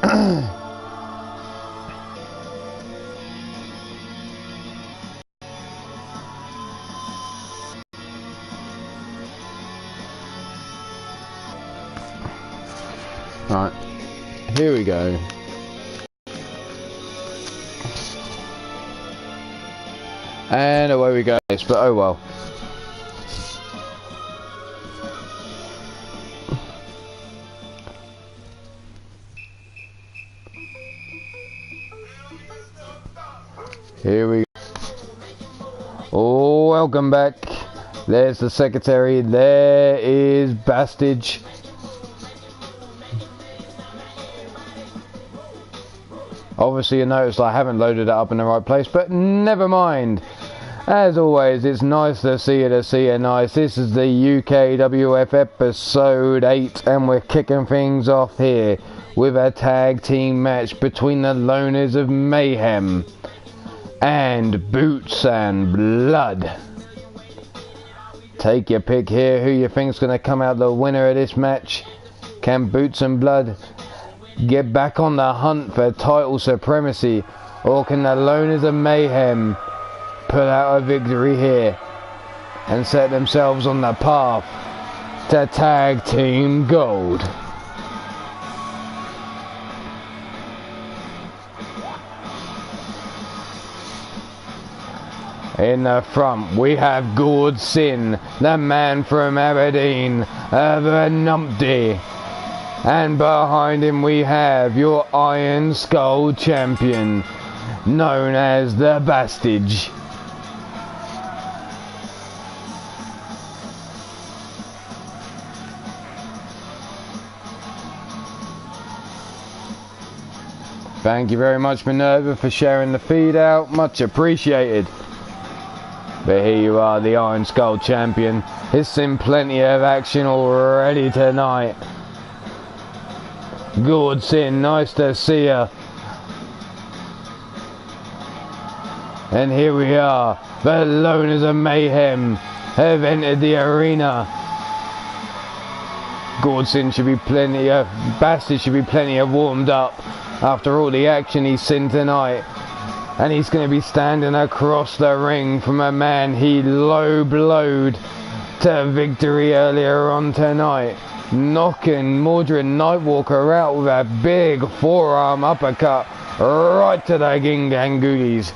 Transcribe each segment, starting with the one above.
Right, here we go. And away we go, but oh well. Here we go. Oh, welcome back. There's the secretary. There is Bastage. Obviously you notice I haven't loaded it up in the right place, but never mind. As always, it's nice to see you nice. This is the UKWF episode 8 and we're kicking things off here with a tag team match between the Loners of Mayhem and Boots and Blood. Take your pick here. Who you think's going to come out the winner of this match? Can Boots and Blood get back on the hunt for title supremacy, or can the Loners of Mayhem pull out a victory here and set themselves on the path to tag team gold? Sin, In the front we have Gord Sin, the man from Aberdeen, the numpty. And behind him we have your Iron Skull champion, known as the Bastage. Thank you very much, Minerva, for sharing the feed out. Much appreciated. But here you are, the Iron Skull champion. It's seen plenty of action already tonight. Gord Sin, nice to see ya. And here we are, the Loners of Mayhem have entered the arena. Gord Sin should be Bastage should be plenty of warmed up after all the action he's seen tonight. And he's going to be standing across the ring from a man he low blowed to victory earlier on tonight, knocking Mordred Nightwalker out with a big forearm uppercut right to the gingangoolies.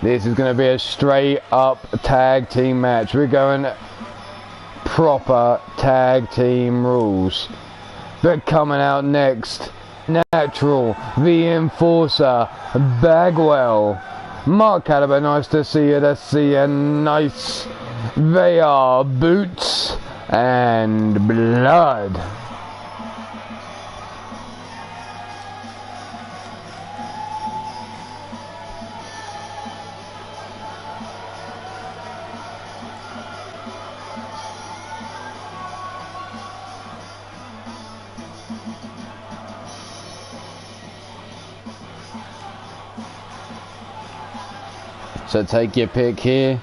This is going to be a straight up tag team match. We're going proper tag team rules. But coming out next, Natural, the Enforcer, Bagwell, Mark Caliber, nice to see you nice. They are Boots and Blood. So take your pick here.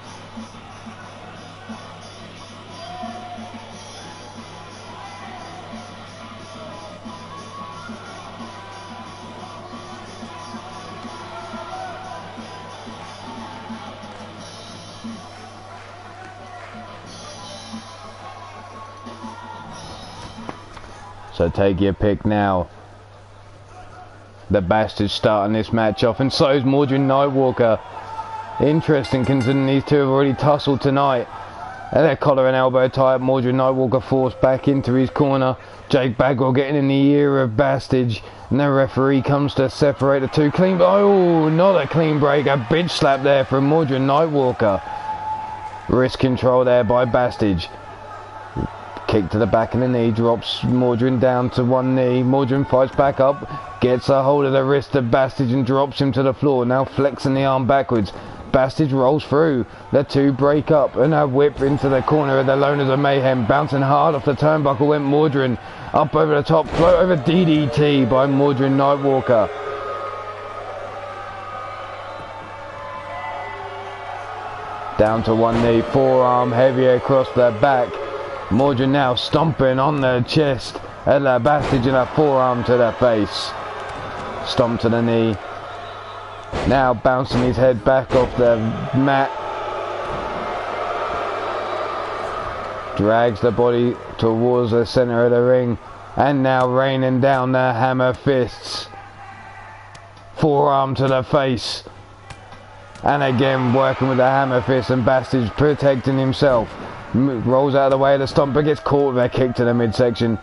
So take your pick now. The Bastards starting this match off, and so is Mordred Nightwalker. Interesting considering these two have already tussled tonight. And their collar and elbow tie up, Mordred Nightwalker forced back into his corner. Jake Bagwell getting in the ear of Bastage. And the referee comes to separate the two. Clean, oh, not a clean break. A bitch slap there from Mordred Nightwalker. Wrist control there by Bastage. Kick to the back of the knee, drops Mordred down to one knee. Mordred fights back up, gets a hold of the wrist of Bastage and drops him to the floor. Now flexing the arm backwards. Bastage rolls through. The two break up and a whip into the corner of the Loners of Mayhem. Bouncing hard off the turnbuckle went Mordred. Up over the top, float over DDT by Mordred Nightwalker. Down to one knee, forearm heavy across the back. Mordred now stomping on the chest. And the Bastard in a forearm to the face. Stomp to the knee. Now bouncing his head back off the mat. Drags the body towards the center of the ring. And now raining down the hammer fists. Forearm to the face. And again working with the hammer fist, and Bastard protecting himself. Rolls out of the way of the stomp, but gets caught with a kick to the midsection.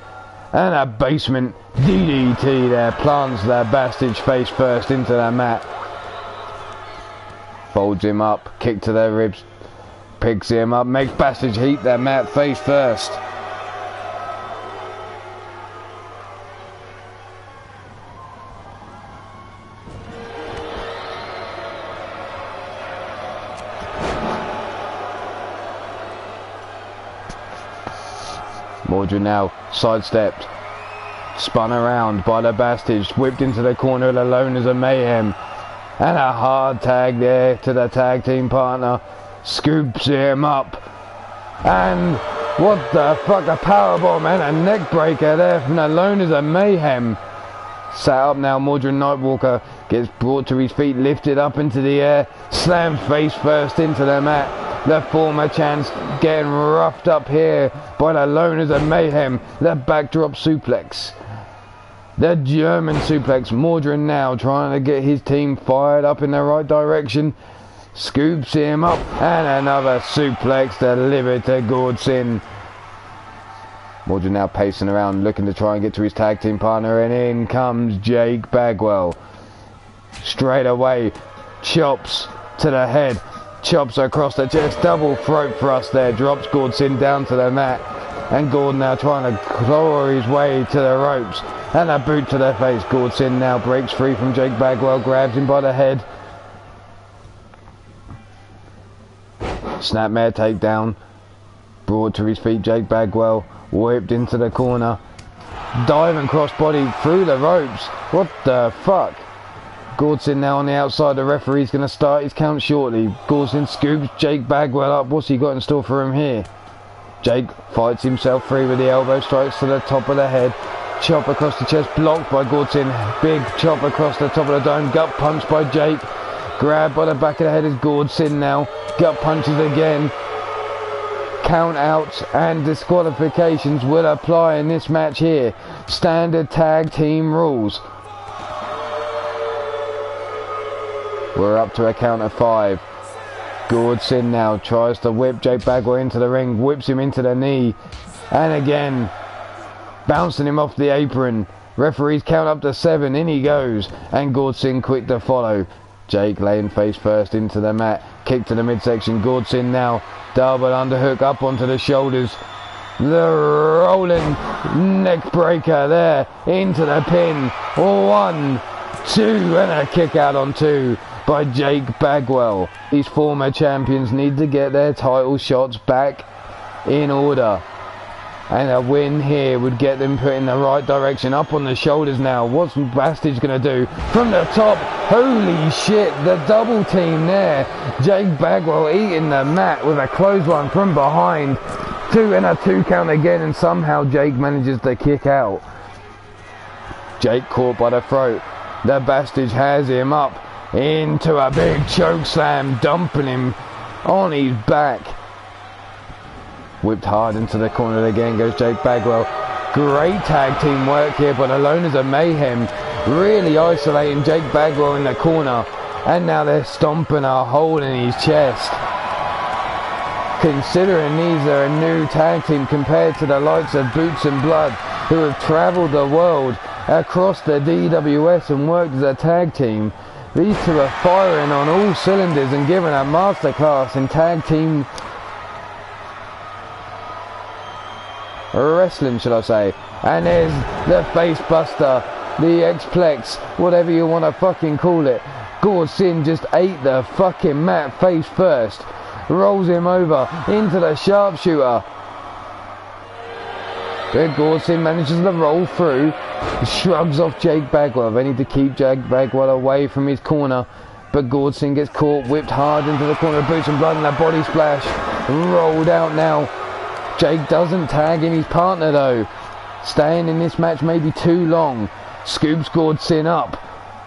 And a basement DDT there. Plants the Bastard face first into the mat. Folds him up. Kick to the ribs. Picks him up. Makes Bastard heat the mat face first. Mordred now sidestepped, spun around by the Bastard, whipped into the corner of the Loners of Mayhem, and a hard tag there to the tag team partner. Scoops him up, and what the fuck, a powerbomb and a neck breaker there from the Loners of Mayhem. Sat up now, Mordred Nightwalker gets brought to his feet, lifted up into the air, slammed face first into the mat. The former champs getting roughed up here by the Loners of Mayhem. The backdrop suplex. The German suplex. Mordred now trying to get his team fired up in the right direction. Scoops him up, and another suplex delivered to Gordson. Mordred now pacing around, looking to try and get to his tag team partner, and in comes Jake Bagwell. Straight away, chops to the head. Chops across the chest, double throat thrust there, drops Gordson down to the mat, and Gordon now trying to claw his way to the ropes, and a boot to the face. Gordson now breaks free from Jake Bagwell, grabs him by the head. Snapmare takedown, brought to his feet. Jake Bagwell whipped into the corner, diving crossbody through the ropes. What the fuck? Gordson now on the outside. The referee's going to start his count shortly. Gordson scoops Jake Bagwell up. What's he got in store for him here? Jake fights himself free with the elbow strikes to the top of the head. Chop across the chest, blocked by Gordson. Big chop across the top of the dome. Gut punch by Jake. Grabbed by the back of the head is Gordson now. Gut punches again. Count outs and disqualifications will apply in this match here. Standard tag team rules. We're up to a count of 5. Gordson now tries to whip Jake Bagwell into the ring, whips him into the knee, and again bouncing him off the apron. Referees count up to 7, in he goes, and Gordson quick to follow. Jake laying face first into the mat, kick to the midsection. Gordson now double underhook up onto the shoulders. The rolling neck breaker there into the pin. 1, 2, and a kick out on 2 by Jake Bagwell. These former champions need to get their title shots back in order, and a win here would get them put in the right direction. Up on the shoulders now. What's Bastard going to do from the top? Holy shit, the double team there. Jake Bagwell eating the mat with a clothesline from behind. 2 and a 2 count again, and somehow Jake manages to kick out. Jake caught by the throat. The Bastard has him up into a big choke slam, dumping him on his back. Whipped hard into the corner again goes Jake Bagwell. Great tag team work here by the Loners of Mayhem, really isolating Jake Bagwell in the corner, and now they're stomping a hole in his chest. Considering these are a new tag team compared to the likes of Boots and Blood, who have travelled the world across the DWS and worked as a tag team, these two are firing on all cylinders and giving a masterclass in tag team wrestling, should I say. And there's the face buster, the X-Plex, whatever you want to fucking call it. Gordson just ate the fucking mat face first. Rolls him over into the sharpshooter. But Gordson manages to roll through. Shrugs off Jake Bagwell. They need to keep Jake Bagwell away from his corner. but Gordson gets caught, whipped hard into the corner of boots and blood, and a body splash. Rolled out now. Jake doesn't tag in his partner though. Staying in this match maybe too long. Scoops Gordson up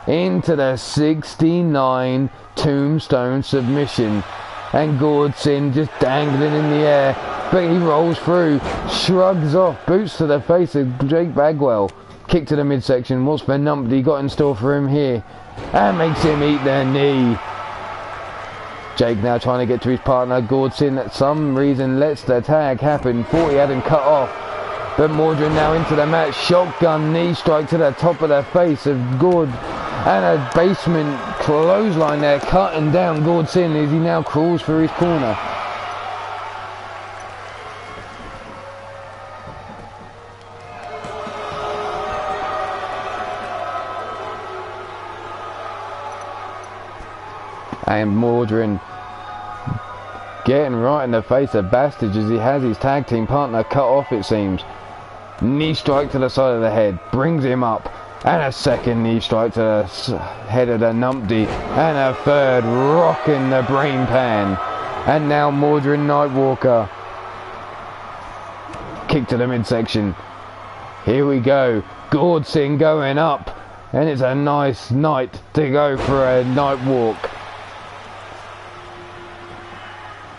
into the 69 tombstone submission. And Gordson just dangling in the air. But he rolls through, shrugs off, boots to the face of Jake Bagwell. Kick to the midsection. What's the numpty got in store for him here? And makes him eat the knee. Jake now trying to get to his partner. Gordson, at some reason, lets the tag happen. Thought he had him cut off. But Mordred now into the match. Shotgun knee strike to the top of the face of Gord. And a basement clothesline there, cutting down Gordson as he now crawls for his corner. And Mordred getting right in the face of Bastage as he has his tag team partner cut off, it seems. Knee strike to the side of the head, brings him up. And a second knee strike to the head of the numpty. And a third, rocking the brain pan. And now Mordred Nightwalker. Kick to the midsection. Here we go. Gordson going up. And it's a nice night to go for a night walk.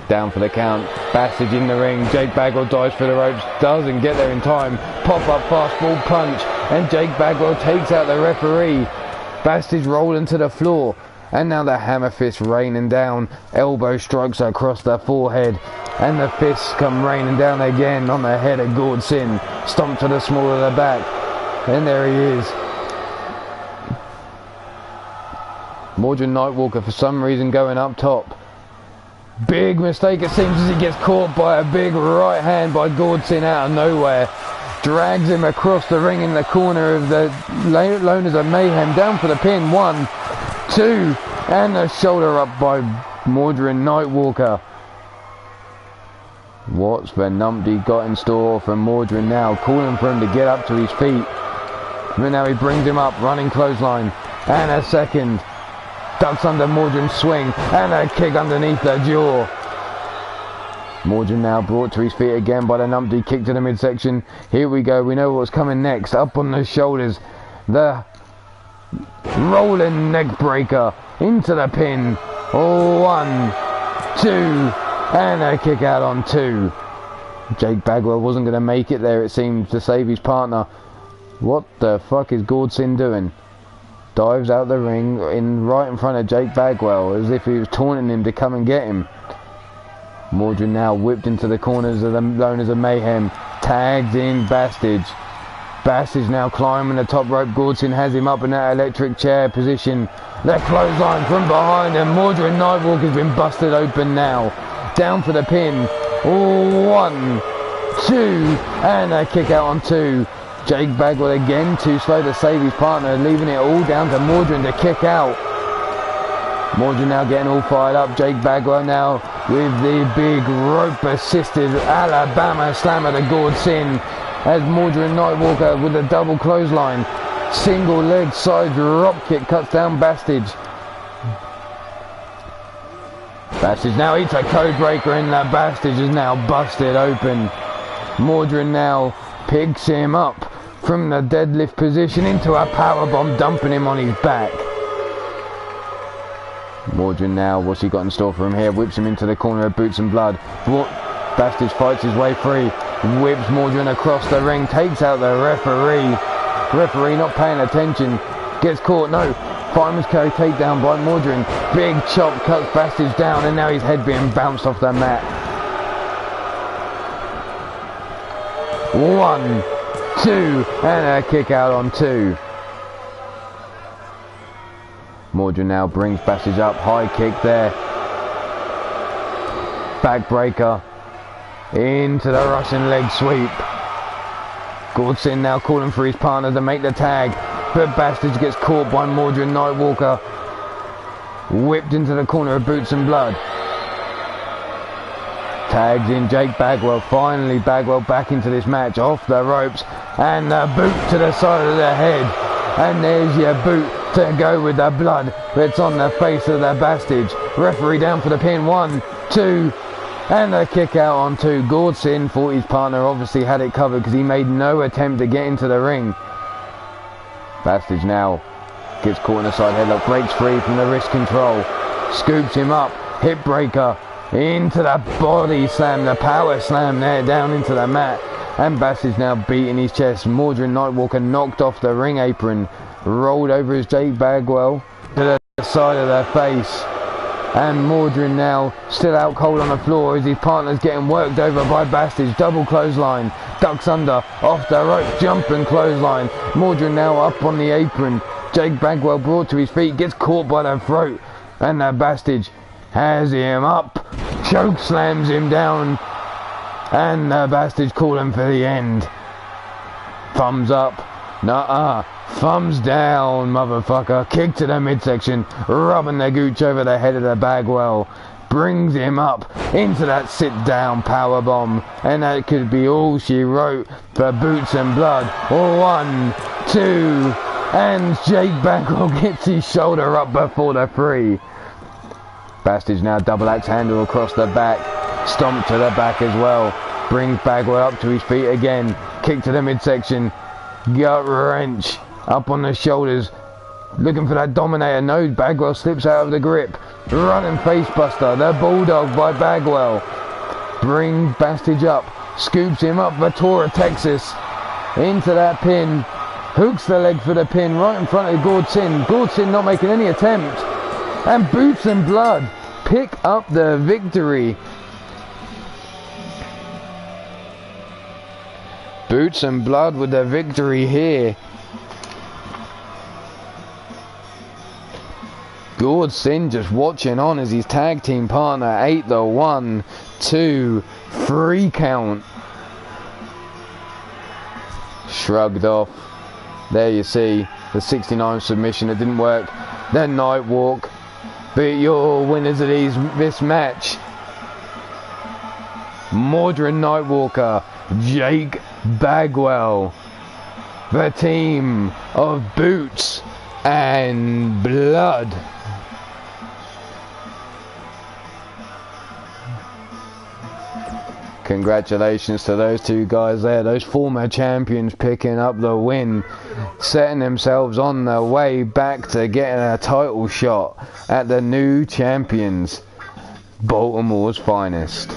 Down for the count. Bastage in the ring. Jake Bagwell dives for the ropes. Doesn't get there in time. Pop up fastball punch. And Jake Bagwell takes out the referee. Bastage rolling to the floor. And now the hammer fist raining down. Elbow strikes across the forehead. And the fists come raining down again on the head of Gordson. Stomp to the small of the back. And there he is. Mordred Nightwalker for some reason going up top. Big mistake it seems as he gets caught by a big right hand by Gordson out of nowhere. Drags him across the ring in the corner of the Loners of Mayhem. Down for the pin. 1, 2, and a shoulder up by Mordred Nightwalker. What's the numpty got in store for Mordred now? Calling for him to get up to his feet. But now he brings him up, running clothesline. And a second. Ducks under Mordred's swing. And a kick underneath the jaw. Mordred now brought to his feet again by the numpty. Kick to the midsection. Here we go. We know what's coming next. Up on the shoulders. The rolling neck breaker into the pin. 1, 2, and a kick out on 2. Jake Bagwell wasn't going to make it there, it seems, to save his partner. What the fuck is Gordson doing? Dives out the ring right in front of Jake Bagwell as if he was taunting him to come and get him. Mordred now whipped into the corners of the Loners of Mayhem. Tags in Bastage. Bastage now climbing the top rope. Gordson has him up in that electric chair position. The clothesline from behind, and Mordred Nightwalk has been busted open now. Down for the pin. 1, 2, and a kick out on 2. Jake Bagwell again too slow to save his partner, leaving it all down to Mordred to kick out. Mordred now getting all fired up. Jake Bagwell now with the big rope assisted Alabama slammer to Gordson as Mordred Nightwalker with a double clothesline. Single leg side drop kick cuts down Bastage. Bastage now eats a code breaker and the Bastage is now busted open. Mordred now picks him up from the deadlift position into a powerbomb, dumping him on his back. Mordred now, what's he got in store for him here? Whips him into the corner of Boots and Blood. Bastage fights his way free. Whips Mordred across the ring. Takes out the referee. Referee not paying attention. Gets caught. No. Fireman's carry takedown by Mordred. Big chop cuts Bastage down, and now his head being bounced off the mat. 1, 2, and a kick out on 2. Mordred now brings Bastage up. High kick there. Backbreaker into the Russian leg sweep. Gordson now calling for his partner to make the tag, but Bastage gets caught by Mordred Nightwalker. Whipped into the corner of Boots and Blood. Tags in Jake Bagwell. Finally Bagwell back into this match, off the ropes, and a boot to the side of the head. And there's your boot to go with the blood that's on the face of the Bastard. Referee down for the pin. 1, 2, and a kick out on 2. Gordson thought his partner obviously had it covered because he made no attempt to get into the ring. Bastard now gets caught in a side headlock, breaks free from the wrist control, scoops him up, hip breaker into the body slam, the power slam there down into the mat. And Bastard's now beating his chest. Mordred Nightwalker knocked off the ring apron, rolled over as Jake Bagwell to the side of the face. And Mordred now still out cold on the floor as his partner's getting worked over by Bastard. Double clothesline, ducks under, off the rope, jump and clothesline. Mordred now up on the apron. Jake Bagwell brought to his feet, gets caught by the throat, and the Bastard has him up, choke slams him down, and the Bastard's calling for the end. Thumbs up, nuh-uh, thumbs down, motherfucker. Kick to the midsection, rubbing the gooch over the head of the Bagwell. Brings him up into that sit-down powerbomb, and that could be all she wrote for Boots and Blood. 1, 2, and Jake Bagwell gets his shoulder up before the 3. Bastard's now double axe handle across the back, stomp to the back as well. Brings Bagwell up to his feet again, kick to the midsection, gut wrench up on the shoulders, looking for that Dominator. No, Bagwell slips out of the grip. Running facebuster, the Bulldog by Bagwell. Brings Bastard up, scoops him up, Ventura, Texas, into that pin. Hooks the leg for the pin right in front of Gordson. Gordson not making any attempt. And Boots and Blood pick up the victory. Boots and Blood with the victory here. Gordson just watching on as his tag team partner ate the 1, 2, 3 count. Shrugged off. There you see the 69 submission. It didn't work. The Nightwalk. But your winners of this match, Mordred Nightwalker, Jake Bagwell, the team of Boots and Blood. Congratulations to those two guys there, those former champions picking up the win, setting themselves on their way back to getting a title shot at the new champions, Baltimore's finest.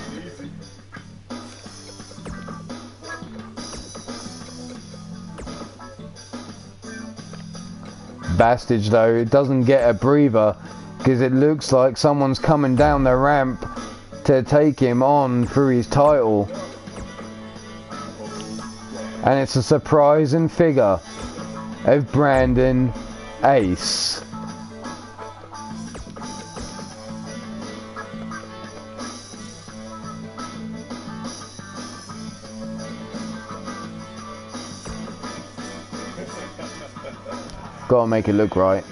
Bastard though, it doesn't get a breather because it looks like someone's coming down the ramp to take him on through his title, and it's a surprising figure of Brandon Ace. Gotta make it look right.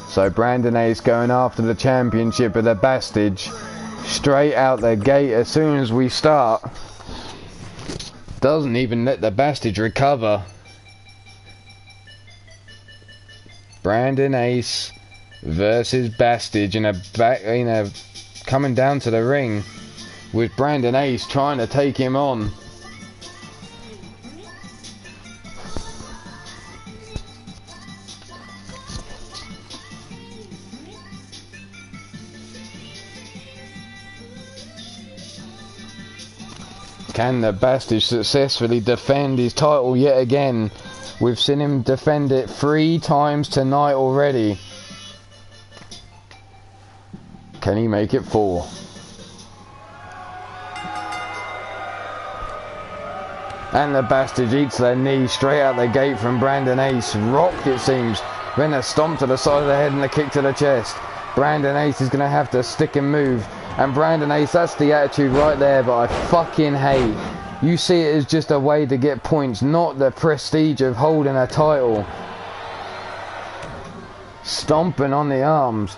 So Brandon Ace going after the championship of the Bastard straight out the gate as soon as we start. Doesn't even let the Bastard recover. Brandon Ace versus Bastard in a coming down to the ring with Brandon Ace trying to take him on. Can the Bastard successfully defend his title yet again? We've seen him defend it 3 times tonight already. Can he make it 4? And the Bastard eats their knee straight out the gate from Brandon Ace. Rocked it seems. Then a stomp to the side of the head and a kick to the chest. Brandon Ace is going to have to stick and move. And Brandon Ace, that's the attitude right there, but I fucking hate. You see it as just a way to get points, not the prestige of holding a title. Stomping on the arms.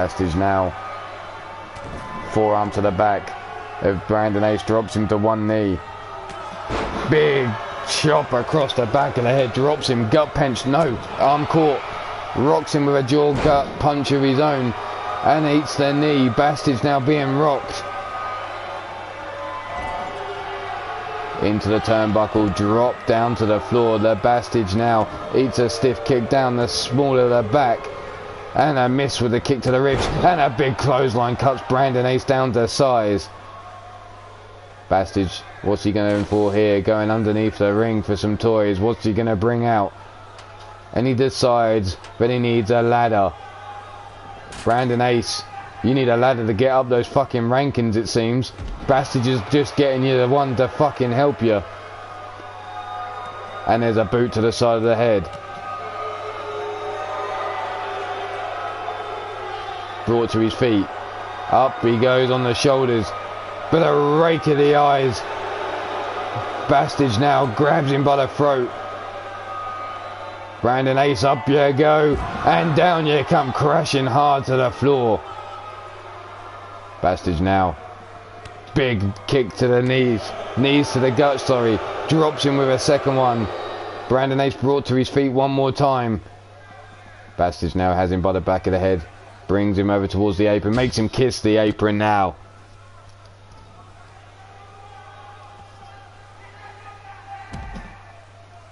Bastage now. Forearm to the back of Brandon Ace, drops him to one knee. Big chop across the back of the head, drops him, gut punch, no, arm caught. Rocks him with a jaw gut punch of his own and eats the knee. Bastage now being rocked. Into the turnbuckle, drop down to the floor. The Bastage now eats a stiff kick down the small of the back. And a miss with a kick to the ribs. And a big clothesline cuts Brandon Ace down to size. Bastage, what's he going for here? Going underneath the ring for some toys. What's he going to bring out? And he decides that he needs a ladder. Brandon Ace, you need a ladder to get up those fucking rankings, it seems. Bastage is just getting you the one to fucking help you. And there's a boot to the side of the head. Brought to his feet. Up he goes on the shoulders. With a rake of the eyes. Bastage now grabs him by the throat. Brandon Ace, up you go. And down you come, crashing hard to the floor. Bastage now. Big kick to the knees. Knees to the gut, sorry. Drops him with a second one. Brandon Ace brought to his feet one more time. Bastage now has him by the back of the head. Brings him over towards the apron. Makes him kiss the apron now.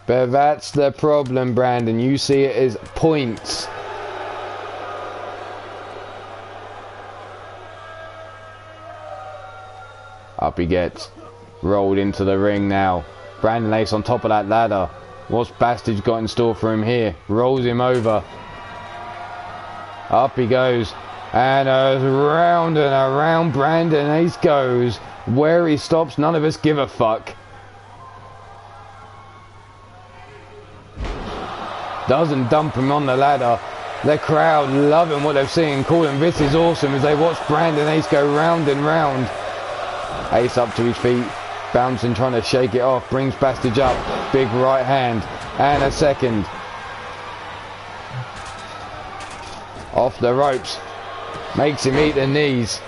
But that's the problem, Brandon. You see it as points. Up he gets. Rolled into the ring now. Brandon Ace on top of that ladder. What's Bastage got in store for him here? Rolls him over. Up he goes. And around and around Brandon Ace goes. Where he stops, none of us give a fuck. Doesn't dump him on the ladder. The crowd loving what they've seen, calling this is awesome as they watch Brandon Ace go round and round. Ace up to his feet, bouncing, trying to shake it off, brings Bastage up, big right hand, and a second. Off the ropes, makes him eat the knees.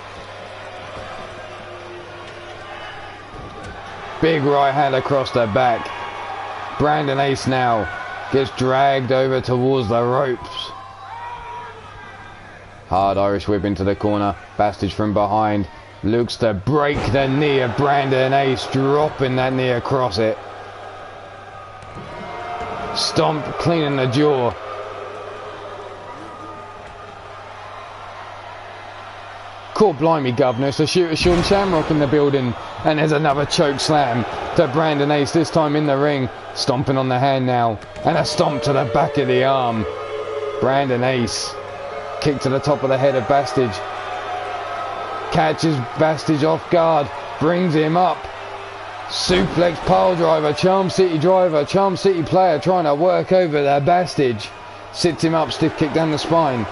Big right hand across the back. Brandon Ace now gets dragged over towards the ropes. Hard Irish whip into the corner. Bastage from behind looks to break the knee of Brandon Ace, dropping that knee across it. Stomp, cleaning the jaw. Cool, blimey, governor. So shooter Sean Shamrock in the building. And there's another choke slam to Brandon Ace, this time in the ring. Stomping on the hand now. And a stomp to the back of the arm. Brandon Ace. Kick to the top of the head of Bastage. Catches Bastage off guard. Brings him up. Suplex pile driver. Charm City driver. Charm City player trying to work over the Bastage. Sits him up. Stiff kick down the spine.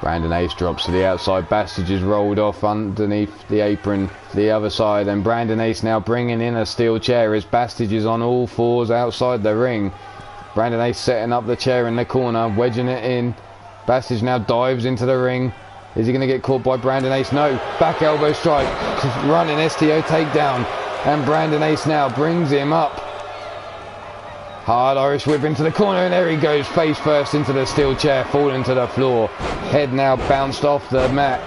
Brandon Ace drops to the outside. Bastage is rolled off underneath the apron to the other side. And Brandon Ace now bringing in a steel chair as Bastage is on all fours outside the ring. Brandon Ace setting up the chair in the corner, wedging it in. Bastage now dives into the ring. Is he going to get caught by Brandon Ace? No. Back elbow strike. Running STO takedown. And Brandon Ace now brings him up. Hard Irish whip into the corner, and there he goes, face first into the steel chair, falling to the floor. Head now bounced off the mat.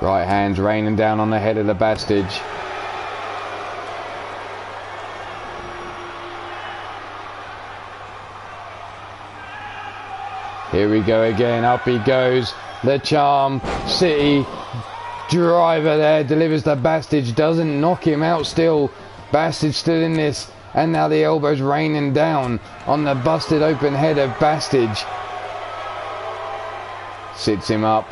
Right hands raining down on the head of the Bastage. Here we go again, up he goes. The Charm City driver there delivers the Bastage, doesn't knock him out still. Bastage still in this, and now the elbows raining down on the busted open head of Bastage. Sits him up,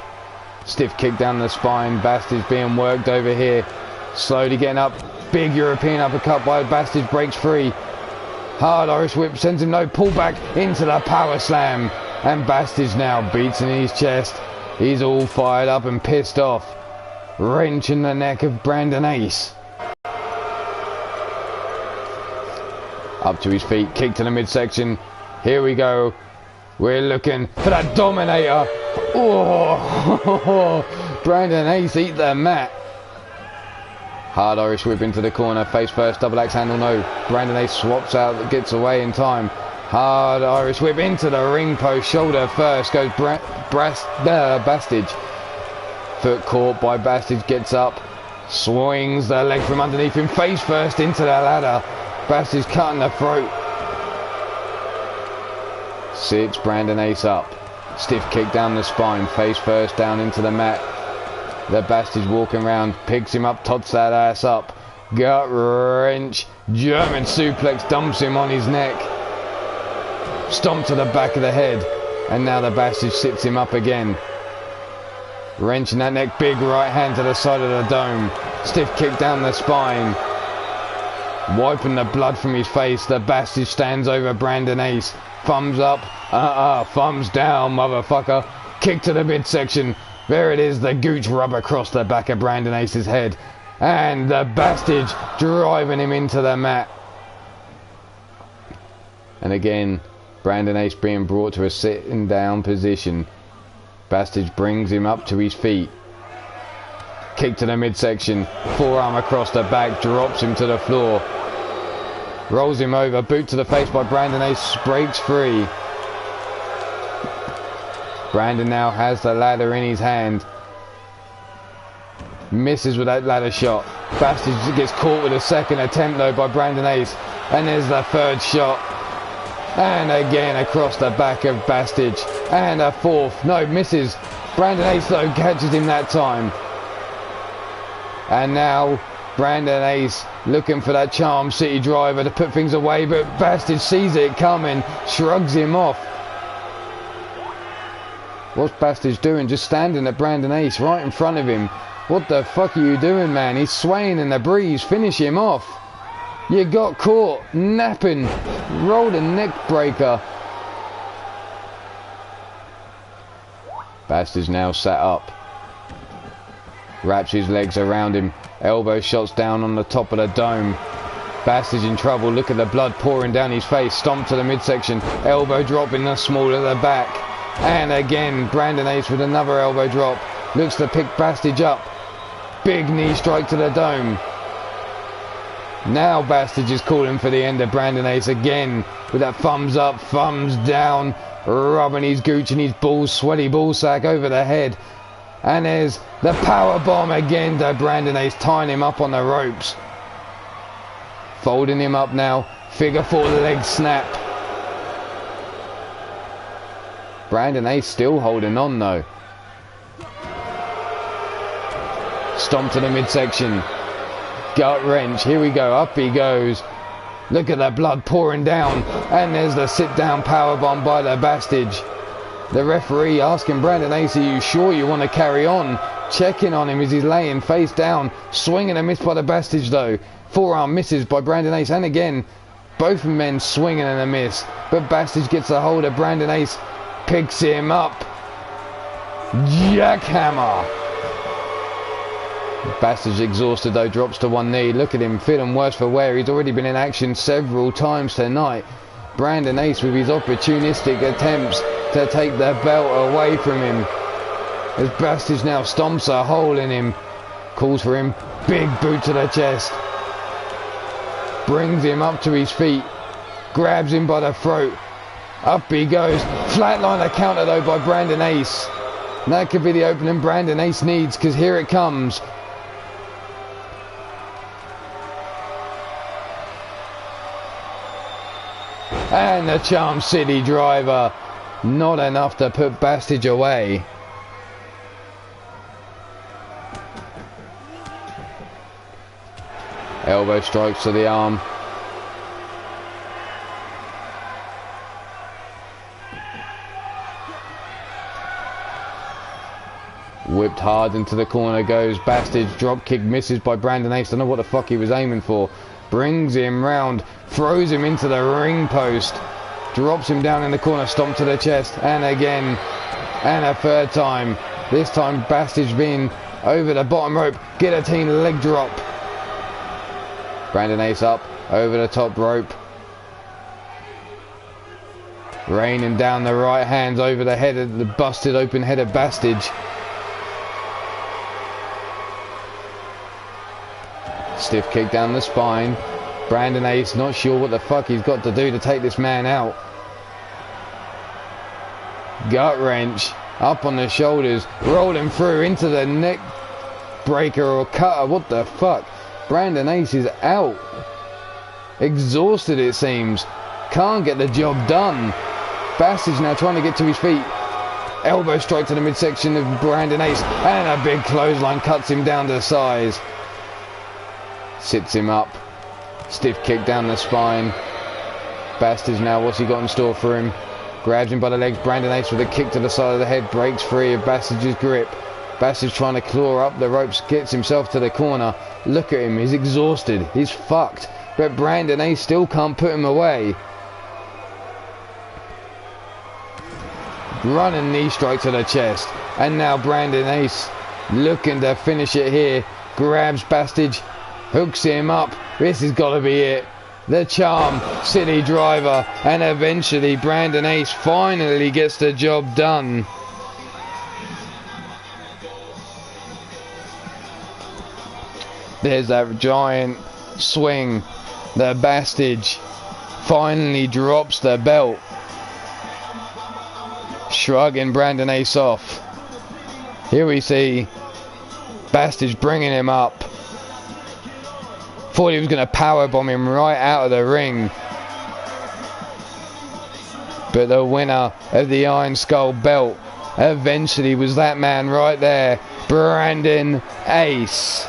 Stiff kick down the spine. Bastid's being worked over here. Slowly getting up. Big European uppercut by Bastid, breaks free. Hard Irish whip sends him no pullback into the power slam. And Bastid now beats in his chest. He's all fired up and pissed off. Wrench in the neck of Brandon Ace. Up to his feet, kick to the midsection. Here we go. We're looking for that Dominator. Oh, Brandon Ace eat the mat. Hard Irish whip into the corner. Face first, double axe handle, no. Brandon Ace swaps out, gets away in time. Hard Irish whip into the ring post. Shoulder first goes Bastid. Foot caught by Bastid, gets up. Swings the leg from underneath him. Face first into the ladder. Bastid's cutting the throat. Sits Brandon Ace up. Stiff kick down the spine. Face first down into the mat. The Bastid's walking around. Picks him up. Tots that ass up. Gut wrench. German suplex. Dumps him on his neck. Stomp to the back of the head. And now the Bastid sits him up again. Wrenching that neck. Big right hand to the side of the dome. Stiff kick down the spine. Wiping the blood from his face. The Bastid stands over Brandon Ace. Thumbs up. Thumbs down, motherfucker. Kick to the midsection. There it is. The gooch rub across the back of Brandon Ace's head. And the Bastid driving him into the mat. And again, Brandon Ace being brought to a sitting down position. Bastid brings him up to his feet. Kick to the midsection. Forearm across the back. Drops him to the floor. Rolls him over. Boot to the face by Brandon Ace. Breaks free. Brandon now has the ladder in his hand. Misses with that ladder shot. Bastid gets caught with a second attempt though by Brandon Ace. And there's the third shot. And again across the back of Bastid. And a fourth. No, misses. Brandon Ace though catches him that time. And now Brandon Ace looking for that Charm City driver to put things away, but Bastid sees it coming, shrugs him off. What's Bastid doing? Just standing at Brandon Ace right in front of him. What the fuck are you doing, man? He's swaying in the breeze. Finish him off. You got caught napping. Rolled a neck breaker. Bastid's now sat up. Wraps his legs around him. Elbow shots down on the top of the dome. Bastid's in trouble. Look at the blood pouring down his face. Stomp to the midsection. Elbow drop in the small of the back. And again, Brandon Ace with another elbow drop. Looks to pick Bastid up. Big knee strike to the dome. Now Bastid is calling for the end of Brandon Ace again. With that thumbs up, thumbs down. Rubbing his gooch and his balls, sweaty ball sack over the head. And there's the power bomb again to Brandon Ace, tying him up on the ropes. Folding him up now. Figure four leg snap. Brandon Ace still holding on though. Stomp to the midsection. Gut wrench. Here we go. Up he goes. Look at the blood pouring down. And there's the sit down power bomb by the Bastid. The referee asking Brandon Ace, are you sure you want to carry on? Checking on him as he's laying face down. Swinging a miss by the Bastid though. Forearm misses by Brandon Ace. And again, both men swinging and a miss. But Bastid gets a hold of Brandon Ace. Picks him up. Jackhammer. Bastid's exhausted though. Drops to one knee. Look at him feeling worse for wear. He's already been in action several times tonight. Brandon Ace with his opportunistic attempts to take the belt away from him. As Bastid now stomps a hole in him. Calls for him. Big boot to the chest. Brings him up to his feet. Grabs him by the throat. Up he goes. Flatliner counter though by Brandon Ace. And that could be the opening Brandon Ace needs, because here it comes. And the Charm City driver. Not enough to put Bastid away. Elbow strikes to the arm. Whipped hard into the corner goes Bastage. Drop kick misses by Brandon Ace. Don't know what the fuck he was aiming for. Brings him round. Throws him into the ring post. Drops him down in the corner. Stomp to the chest. And again. And a third time. This time Bastage being over the bottom rope. Guillotine leg drop. Brandon Ace up. Over the top rope. Raining down the right hands over the head of the busted open head of Bastage. Stiff kick down the spine. Brandon Ace not sure what the fuck he's got to do to take this man out. Gut wrench. Up on the shoulders. Rolling through into the neck breaker or cutter. What the fuck? Brandon Ace is out. Exhausted it seems. Can't get the job done. Bastage now trying to get to his feet. Elbow strike to the midsection of Brandon Ace. And a big clothesline cuts him down to size. Sits him up. Stiff kick down the spine. Bastage now, what's he got in store for him? Grabs him by the legs. Brandon Ace with a kick to the side of the head. Breaks free of Bastage's grip. Bastage trying to claw up the ropes. Gets himself to the corner. Look at him. He's exhausted. He's fucked. But Brandon Ace still can't put him away. Running knee strike to the chest. And now Brandon Ace looking to finish it here. Grabs Bastage. Hooks him up. This has got to be it. The charm. City driver. And eventually Brandon Ace finally gets the job done. There's that giant swing. The Bastage finally drops the belt. Shrugging Brandon Ace off. Here we see Bastage bringing him up. Thought he was going to powerbomb him right out of the ring. But the winner of the Iron Skull belt eventually was that man right there, Brandon Ace.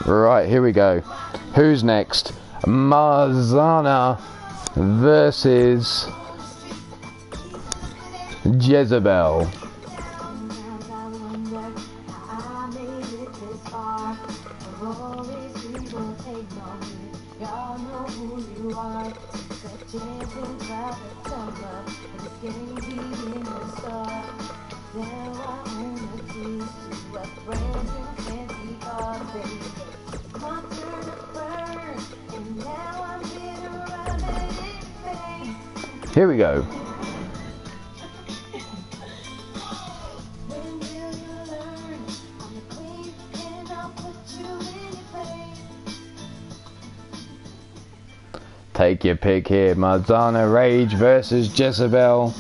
Right, here we go. Who's next? Marzana versus Jezebel. Here we go. Take your pick here. Marzana Rage versus Jezebel.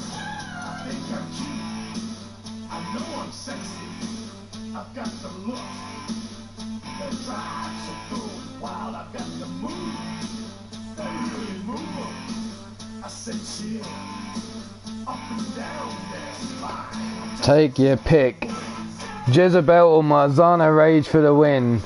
Take your pick. Jezebel or Marzana Rage for the win.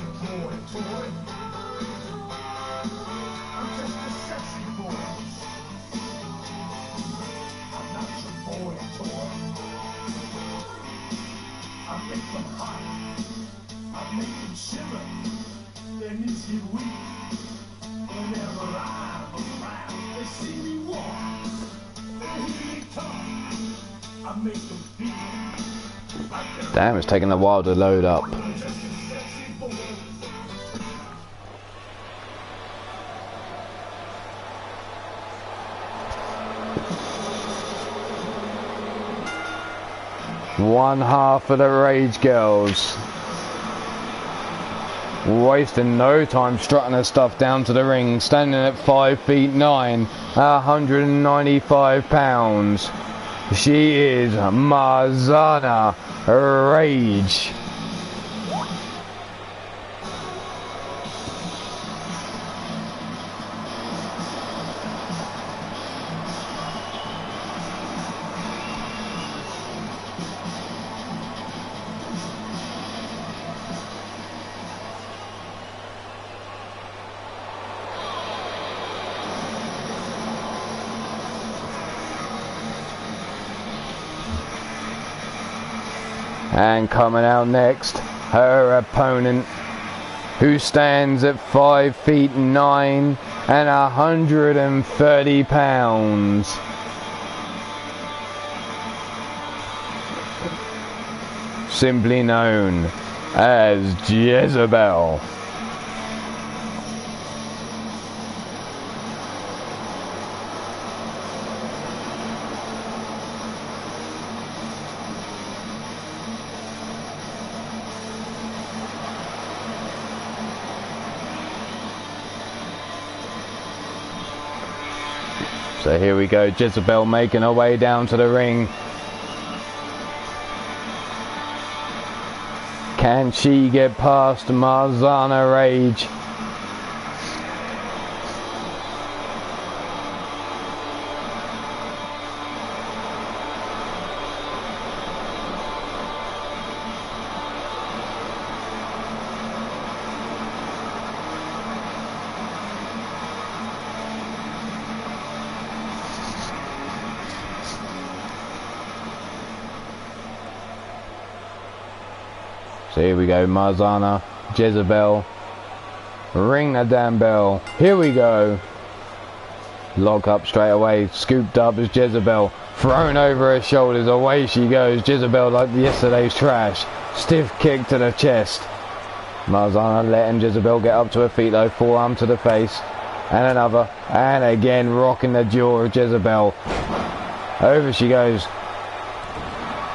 Damn, it's taking a while to load up. One half of the Rage Girls. Wasting no time strutting her stuff down to the ring, standing at 5'9", 195 pounds. She is Marzana Rage. And coming out next, her opponent, who stands at 5 feet 9 and 130 pounds. Simply known as Jezebel. So here we go, Jezebel making her way down to the ring. Can she get past Marzana Rage? So here we go, Marzana, Jezebel, ring the damn bell, here we go. Lock up straight away, scooped up as Jezebel, thrown over her shoulders, away she goes, Jezebel like yesterday's trash, stiff kick to the chest. Marzana letting Jezebel get up to her feet though, forearm to the face, and another, and again rocking the jaw of Jezebel. Over she goes,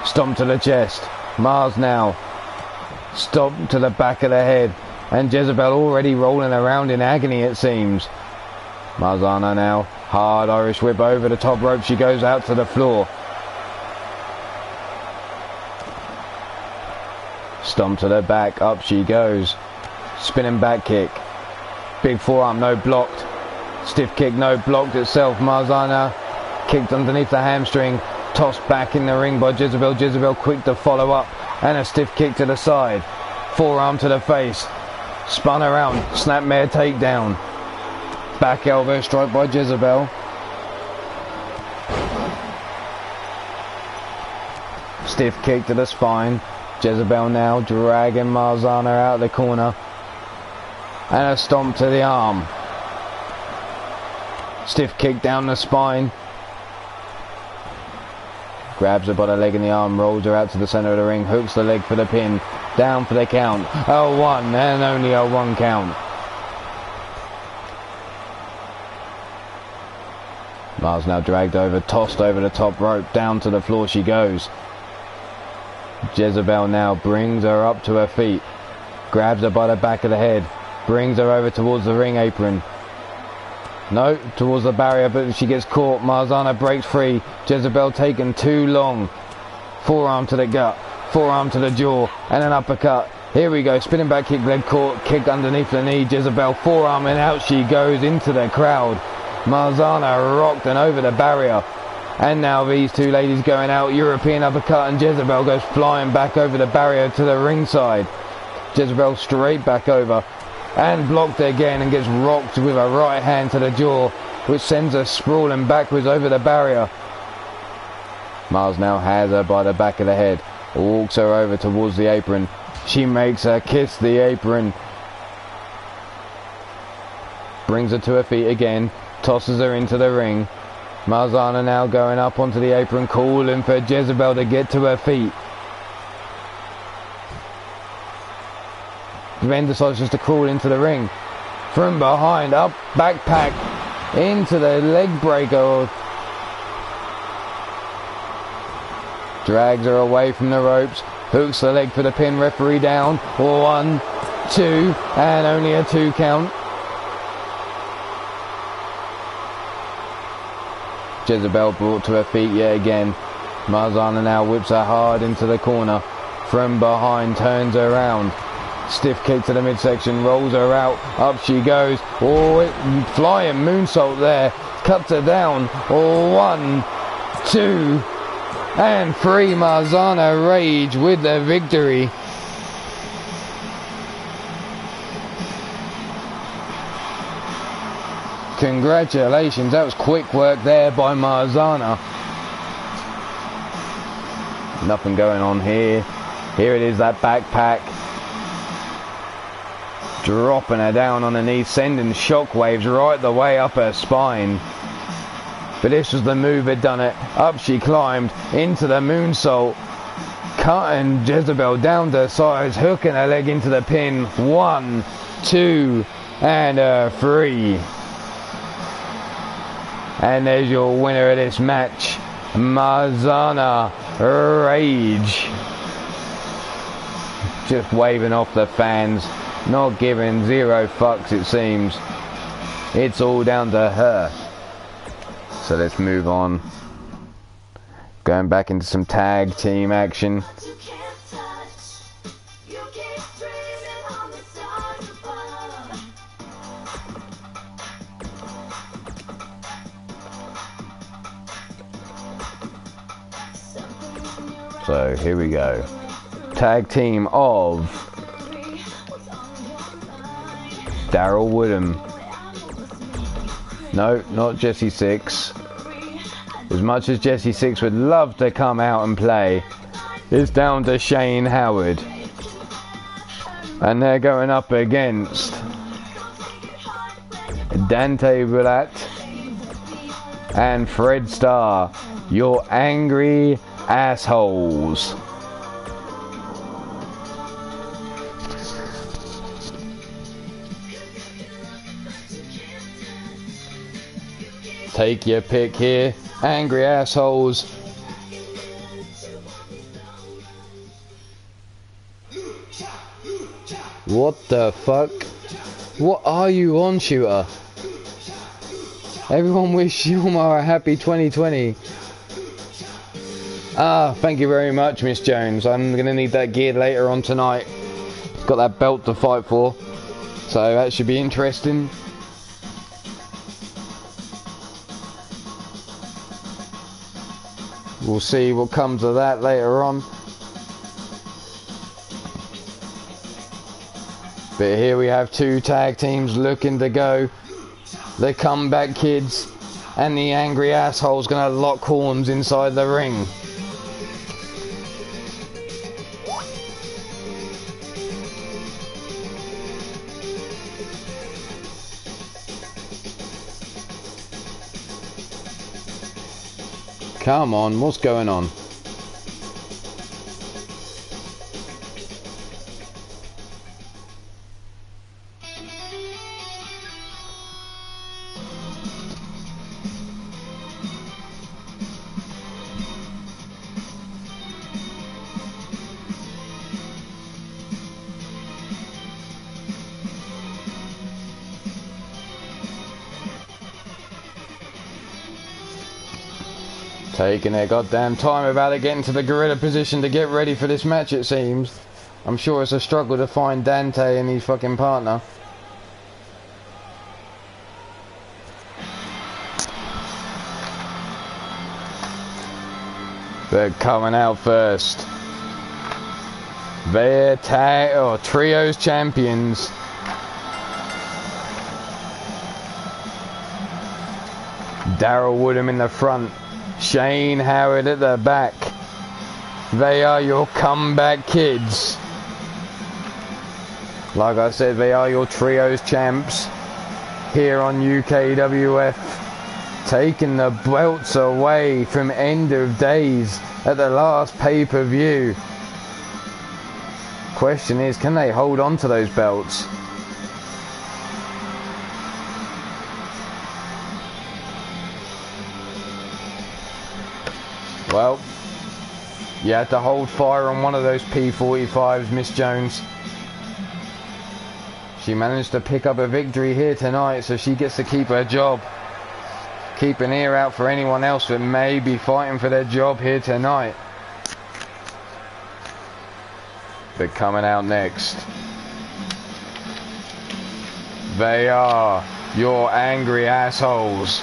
stomp to the chest, Mars now. Stop to the back of the head, and Jezebel already rolling around in agony it seems. Marzana now, hard Irish whip over the top rope, she goes out to the floor. Stomp to the back, up she goes. Spinning back kick. Big forearm, no blocked. Stiff kick, no blocked itself. Marzana kicked underneath the hamstring. Tossed back in the ring by Jezebel. Jezebel quick to follow up. And a stiff kick to the side. Forearm to the face. Spun around. Snapmare takedown. Back elbow strike by Jezebel. Stiff kick to the spine. Jezebel now dragging Marzana out of the corner. And a stomp to the arm. Stiff kick down the spine. Grabs her by the leg and the arm, rolls her out to the centre of the ring, hooks the leg for the pin, down for the count. A 1 and only a 1 count. Mars now dragged over, tossed over the top rope, down to the floor she goes. Jezebel now brings her up to her feet, grabs her by the back of the head, brings her over towards the ring apron. No, towards the barrier, but she gets caught. Marzana breaks free. Jezebel taken too long. Forearm to the gut, forearm to the jaw, and an uppercut. Here we go, spinning back kick, leg caught, kick underneath the knee. Jezebel forearm, and out she goes into the crowd. Marzana rocked and over the barrier. And now these two ladies going out. European uppercut, and Jezebel goes flying back over the barrier to the ringside. Jezebel straight back over. And blocked again and gets rocked with a right hand to the jaw, which sends her sprawling backwards over the barrier. Mars now has her by the back of the head, walks her over towards the apron. She makes her kiss the apron. Brings her to her feet again, tosses her into the ring. Marzana now going up onto the apron, calling for Jezebel to get to her feet. Then decides just to crawl into the ring. From behind, up, backpack, into the leg breaker. Drags her away from the ropes, hooks the leg for the pin, referee down. 1, 2, and only a 2 count. Jezebel brought to her feet yet again. Marzana now whips her hard into the corner. From behind, turns her around. Stiff kick to the midsection, rolls her out, up she goes. Oh, flying moonsault there, cuts her down. 1, 2, and 3. Marzana Rage with the victory. Congratulations, that was quick work there by Marzana. Nothing going on here. Here it is, that backpack. Dropping her down on her knees, sending shockwaves right the way up her spine. But this was the move that done it. Up she climbed into the moonsault, cutting Jezebel down to her sides, hooking her leg into the pin. 1, 2, and 3. And there's your winner of this match, Marzana Rage. Just waving off the fans, not giving 0 fucks it seems. It's all down to her. So let's move on. Going back into some tag team action. So here we go. Tag team of Daryl Woodham. No, not Jesse Six. As much as Jesse Six would love to come out and play, it's down to Shane Howard. And they're going up against Dante Bullat and Fred Starr, your angry assholes. Take your pick here, angry assholes. What the fuck? What are you on, shooter? Everyone wish Yulmar a happy 2020. Ah, thank you very much, Miss Jones. I'm going to need that gear later on tonight. Got that belt to fight for, so that should be interesting. We'll see what comes of that later on. But here we have 2 tag teams looking to go. The Comeback Kids and the Angry Assholes going to lock horns inside the ring. Come on, what's going on? Taking their goddamn time about it, getting to the gorilla position to get ready for this match, it seems. I'm sure it's a struggle to find Dante and his fucking partner. They're coming out first. They're trios champions. Daryl Woodham in the front. Shane Howard at the back. They are your Comeback Kids. Like I said, they are your trios champs here on UKWF, taking the belts away from End of Days at the last pay-per-view. Question is, can they hold on to those belts? Well, you had to hold fire on one of those P45s, Miss Jones. She managed to pick up a victory here tonight, so she gets to keep her job. Keep an ear out for anyone else that may be fighting for their job here tonight. But coming out next, they are your angry assholes.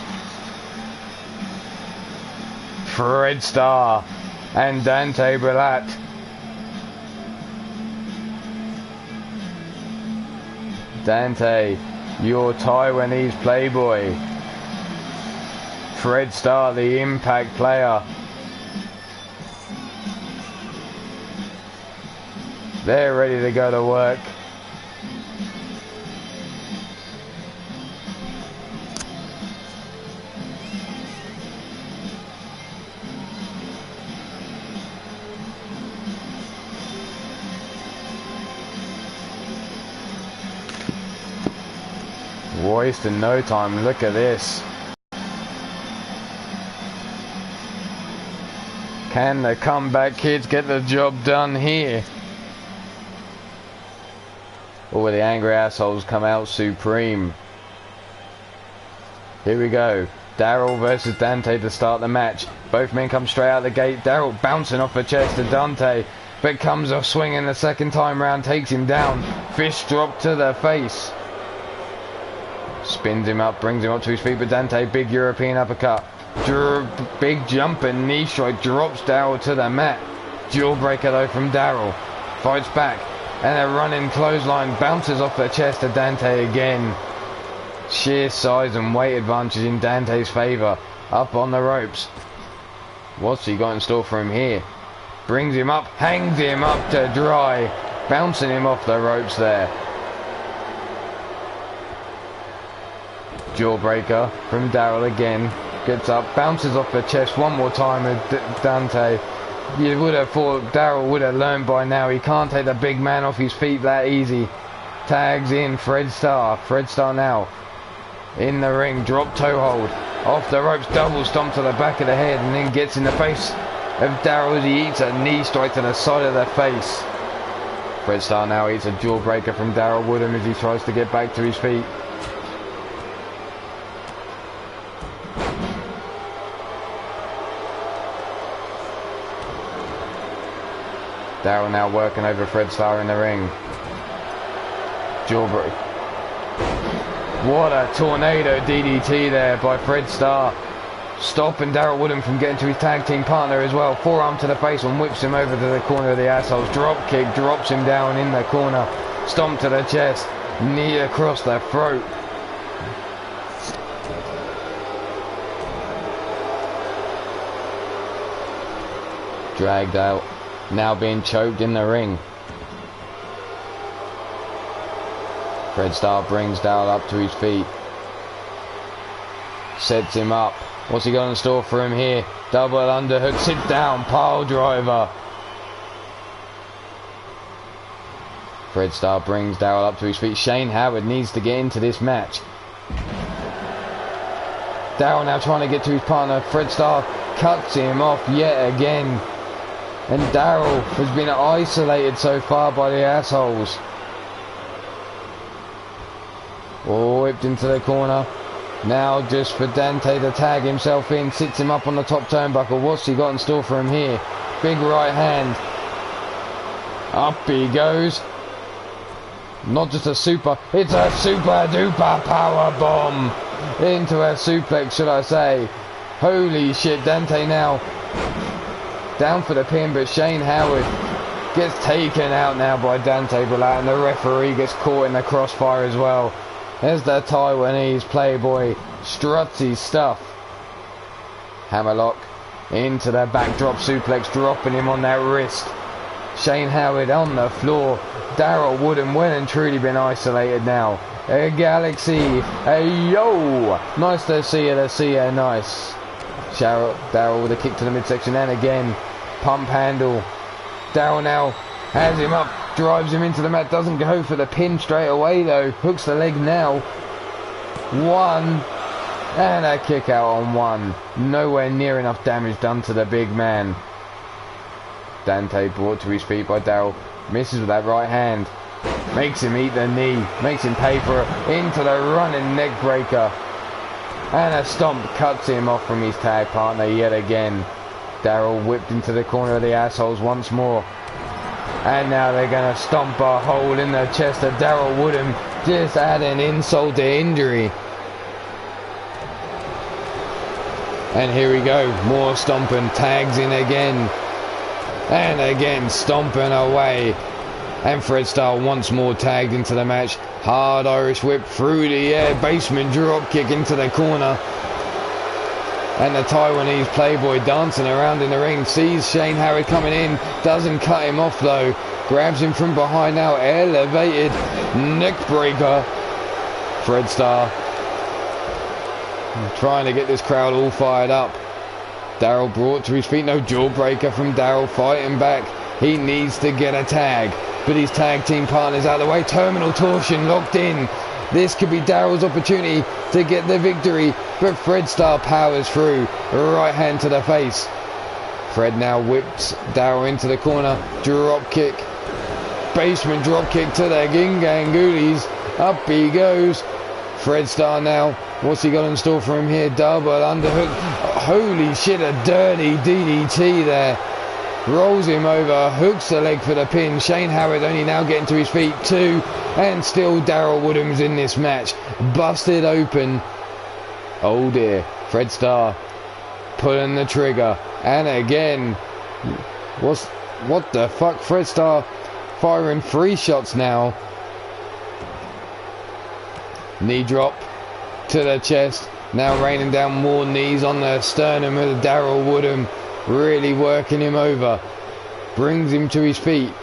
Fred Starr and Dante Bullat. Dante, your Taiwanese playboy. Fred Starr, the Impact player. They're ready to go to work. Wasting no time. Look at this. Can the comeback kids get the job done here? Or will the angry assholes come out supreme? Here we go. Daryl versus Dante to start the match. Both men come straight out the gate. Daryl bouncing off the chest to Dante, but comes off swinging the second time round, takes him down. Fish drop to the face. Spins him up, brings him up to his feet, but Dante, big European uppercut. Big jump and knee strike, drops Daryl to the mat. Jawbreaker though from Daryl. Fights back, and a running clothesline bounces off the chest to Dante again. Sheer size and weight advantage in Dante's favour. Up on the ropes. What's he got in store for him here? Brings him up, hangs him up to dry. Bouncing him off the ropes there. Jawbreaker from Daryl again. Gets up, bounces off the chest one more time with Dante. You would have thought Daryl would have learned by now. He can't take the big man off his feet that easy. Tags in Fred Starr. Fred Starr now in the ring. Drop toe hold. Off the ropes. Double stomp to the back of the head. And then gets in the face of Daryl as he eats a knee strike to the side of the face. Fred Starr now eats a jawbreaker from Daryl Woodham as he tries to get back to his feet. Daryl now working over Fred Starr in the ring. Jawbreaker. What a tornado DDT there by Fred Starr. Stopping Daryl Woodham from getting to his tag team partner as well. Forearm to the face and whips him over to the corner of the assholes. Drop kick, drops him down in the corner. Stomp to the chest. Knee across the throat. Dragged out. Now being choked in the ring. Fred Starr brings Daryl up to his feet. Sets him up. What's he got in store for him here? Double underhook, sit down, pile driver. Fred Starr brings Daryl up to his feet. Shane Howard needs to get into this match. Daryl now trying to get to his partner. Fred Starr cuts him off yet again. And Daryl has been isolated so far by the assholes. Oh, whipped into the corner. Now just for Dante to tag himself in. Sits him up on the top turnbuckle. What's he got in store for him here? Big right hand. Up he goes. Not just a super, it's a super duper power bomb. Into a suplex, should I say. Holy shit, Dante now down for the pin, but Shane Howard gets taken out now by Dante Ballard, and the referee gets caught in the crossfire as well. There's the Taiwanese playboy, struts his stuff. Hammerlock into the backdrop suplex, dropping him on that wrist. Shane Howard on the floor. Daryl Woodham well and truly been isolated now. A Galaxy, a yo! Nice to see you, nice. Daryl with a kick to the midsection, and again pump handle. Daryl now has him up, drives him into the mat, doesn't go for the pin straight away though, hooks the leg now. One, and a kick out on one. Nowhere near enough damage done to the big man. Dante brought to his feet by Daryl, misses with that right hand, makes him eat the knee, makes him pay for it, into the running neck breaker. And a stomp cuts him off from his tag partner yet again. Daryl whipped into the corner of the assholes once more. And now they're going to stomp a hole in the chest of Daryl Woodham. Just adding insult to injury. And here we go. More stomping. Tags in again. And again stomping away. And Fred Starr once more tagged into the match. Hard Irish whip through the air. Basement drop kick into the corner. And the Taiwanese playboy dancing around in the ring, sees Shane Howard coming in, doesn't cut him off though, grabs him from behind now, elevated neck breaker. Fred Starr trying to get this crowd all fired up. Darryl brought to his feet, no jawbreaker from Darryl, fighting back. He needs to get a tag, but his tag team partner's out of the way. Terminal torsion locked in. This could be Darryl's opportunity to get the victory, but Fred Starr powers through. Right hand to the face. Fred now whips Darryl into the corner. Drop kick. Basement drop kick to the Gingangulis. Up he goes. Fred Starr now. What's he got in store for him here? Double underhook. Holy shit, a dirty DDT there. Rolls him over, hooks the leg for the pin. Shane Howard only now getting to his feet too, and still Darryl Woodham's in this match. Busted open. Oh dear, Fred Starr pulling the trigger, and again, what the fuck? Fred Starr firing 3 shots now. Knee drop to the chest, now raining down more knees on the sternum of Darryl Woodham. Really working him over. Brings him to his feet.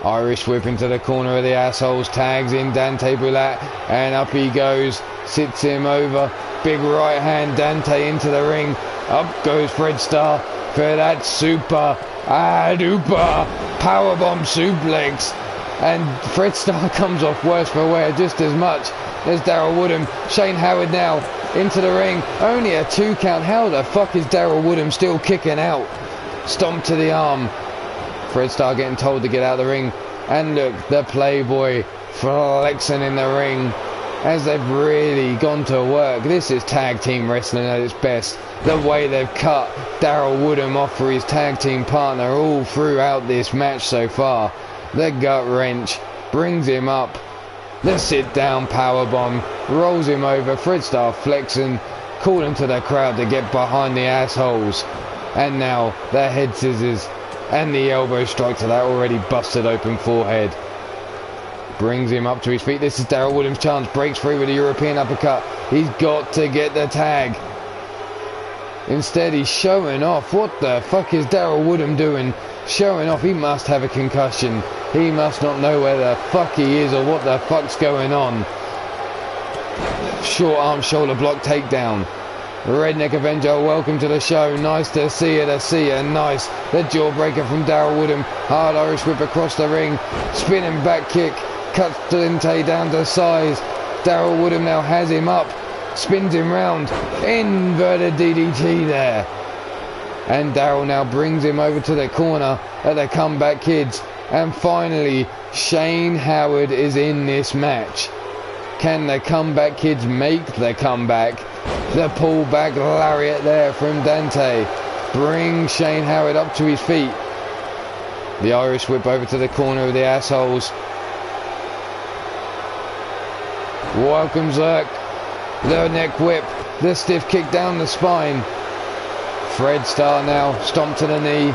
Irish whip into the corner of the assholes. Tags in Dante Bulat. And up he goes. Sits him over. Big right hand. Dante into the ring. Up goes Fred Starr for that super duper powerbomb suplex. And Fred Starr comes off worse for wear just as much as Darryl Woodham. Shane Howard now into the ring. Only a 2 count. How the fuck is Darryl Woodham still kicking out? Stomp to the arm. Fred Starr getting told to get out of the ring. And look, the Playboy flexing in the ring as they've really gone to work. This is tag team wrestling at its best. The way they've cut Darryl Woodham off for his tag team partner all throughout this match so far. The gut wrench brings him up. The sit down powerbomb rolls him over. Fred Starr flexing, calling to the crowd to get behind the assholes. And now the head scissors and the elbow strike to that already busted open forehead. Brings him up to his feet. This is Darryl Woodham's chance. Breaks free with a European uppercut. He's got to get the tag. Instead he's showing off. What the fuck is Darryl Woodham doing? Showing off. He must have a concussion. He must not know where the fuck he is or what the fuck's going on. Short arm shoulder block takedown. Redneck Avenger, welcome to the show. Nice to see you, Nice. The jawbreaker from Darryl Woodham. Hard Irish whip across the ring. Spinning back kick. Cuts Dante down to size. Darryl Woodham now has him up. Spins him round. Inverted DDT there. And Darryl now brings him over to the corner at the Comeback Kids. And finally, Shane Howard is in this match. Can the Comeback Kids make the comeback? The pullback lariat there from Dante. Brings Shane Howard up to his feet. The Irish whip over to the corner of the assholes. Welcome Zerk. The neck whip. The stiff kick down the spine. Fred Starr now stomp to the knee.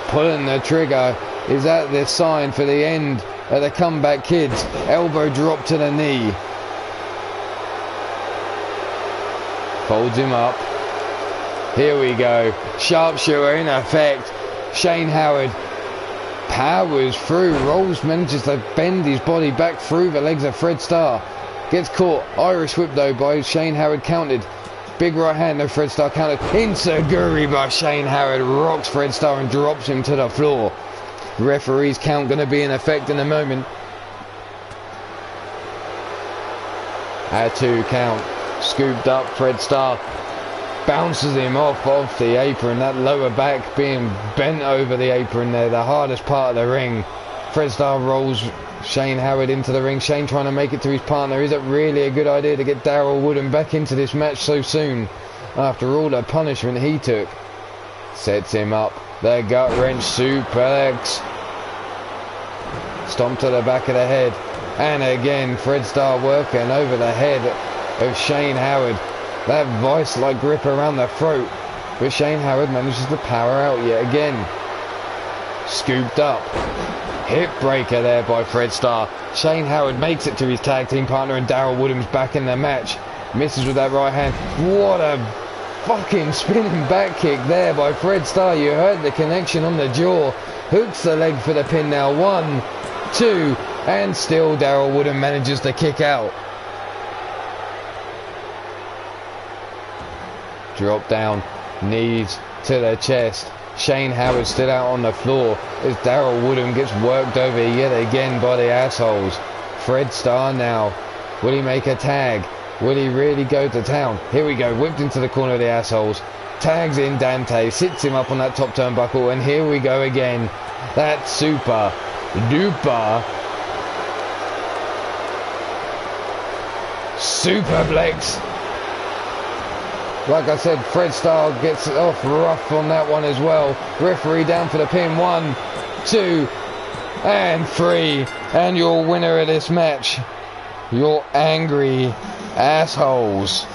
Pulling the trigger. Is that the sign for the end of the Comeback Kids? Elbow drop to the knee. Folds him up. Here we go. Sharpshooter in effect. Shane Howard powers through. Rolls, manages to bend his body back through the legs of Fred Starr. Gets caught. Irish whip though by Shane Howard, counted. Big right hand though, Fred Starr counted. Inseguri by Shane Howard. Rocks Fred Starr and drops him to the floor. Referee's count going to be in effect in a moment. A 2 count. Scooped up, Fred Starr bounces him off of the apron. That lower back being bent over the apron there, the hardest part of the ring. Fred Starr rolls Shane Howard into the ring. Shane trying to make it to his partner. Is it really a good idea to get Darryl Woodham back into this match so soon after all the punishment he took? Sets him up. The gut wrench suplex. Stomp to the back of the head. And again, Fred Starr working over the head of Shane Howard. That vice-like grip around the throat. But Shane Howard manages to power out yet again. Scooped up. Hip breaker there by Fred Starr. Shane Howard makes it to his tag team partner and Darryl Woodham's back in the match. Misses with that right hand. What a fucking spinning back kick there by Fred Starr. You heard the connection on the jaw. Hooks the leg for the pin now. 1, 2, and still Daryl Woodham manages to kick out. Drop down, knees to the chest. Shane Howard still out on the floor as Daryl Woodham gets worked over yet again by the assholes. Fred Starr now. Will he make a tag? Will he really go to town? Here we go, whipped into the corner of the assholes. Tags in Dante, sits him up on that top turnbuckle, and here we go again. That super duper superplex. Like I said, Fred Starr gets off rough on that one as well. Referee down for the pin. 1, 2, and 3. And your winner of this match, your angry assholes.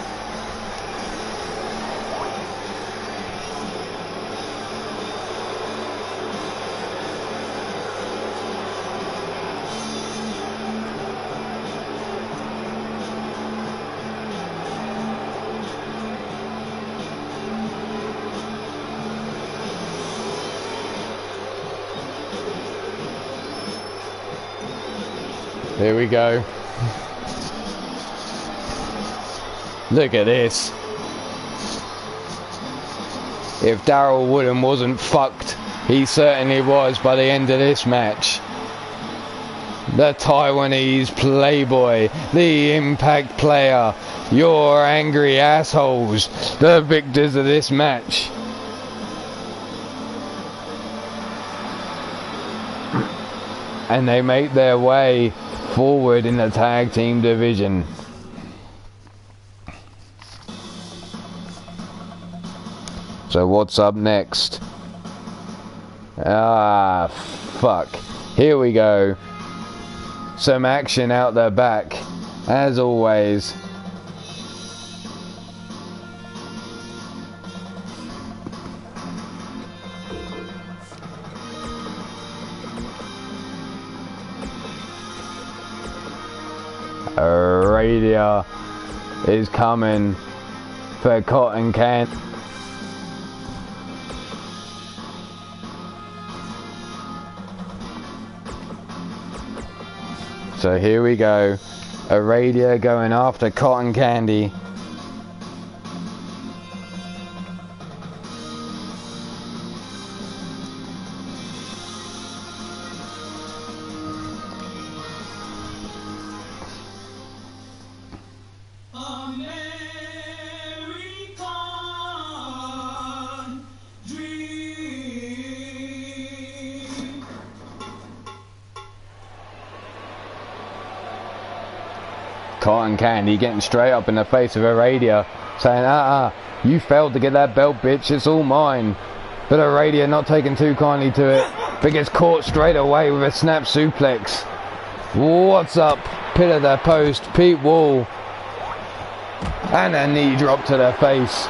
Here we go. Look at this. If Daryl Woodham wasn't fucked, he certainly was by the end of this match. The Taiwanese playboy, the Impact player, your angry assholes, the victors of this match. And they make their way forward in the tag team division. So what's up next? Ah, fuck. Here we go. Some action out the back, as always. Radio is coming for Cotton Can. So here we go. A radio going after Cotton Candy. Cotton Candy getting straight up in the face of Aradia, saying, you failed to get that belt, bitch, it's all mine. But Aradia not taking too kindly to it, but gets caught straight away with a snap suplex. What's up? Pillar the post, Pete Wall. And a knee drop to the face.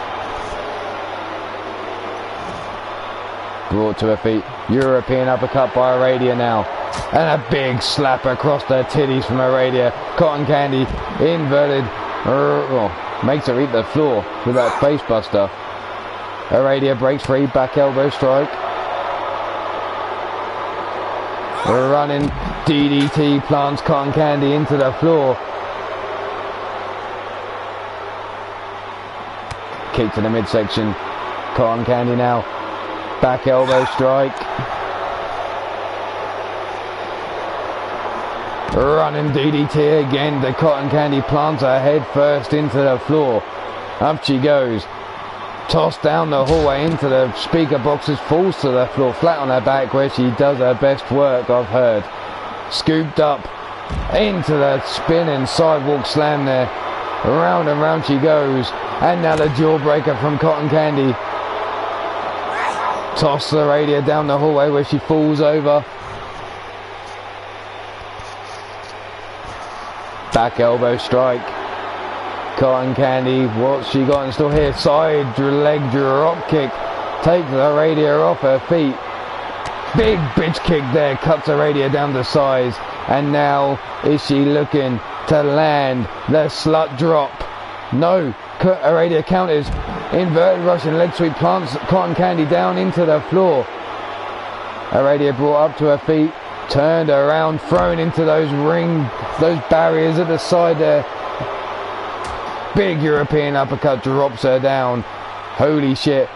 Brought to her feet, European uppercut by Aradia now. And a big slap across the titties from Aradia. Cotton Candy inverted, makes her eat the floor with that face buster. Aradia breaks free, back elbow strike. Running DDT plants Cotton Candy into the floor. Kick to the midsection. Cotton Candy now, back elbow strike. Running DDT again. The Cotton Candy plants her head first into the floor. Up she goes. Tossed down the hallway into the speaker boxes. Falls to the floor flat on her back where she does her best work, I've heard. Scooped up into the spinning sidewalk slam there. Round and round she goes. And now the jawbreaker from Cotton Candy. Toss the radio down the hallway where she falls over. Back elbow strike. Cotton Candy, what's she got in store here? Side leg drop kick. Takes the radio off her feet. Big bitch kick there. Cuts the radio down to size. And now is she looking to land the slut drop No, radio counters. Inverted Russian leg sweep plants Cotton Candy down into the floor. Aradia brought up to her feet, turned around, thrown into those barriers at the side there. Big European uppercut drops her down. Holy shit.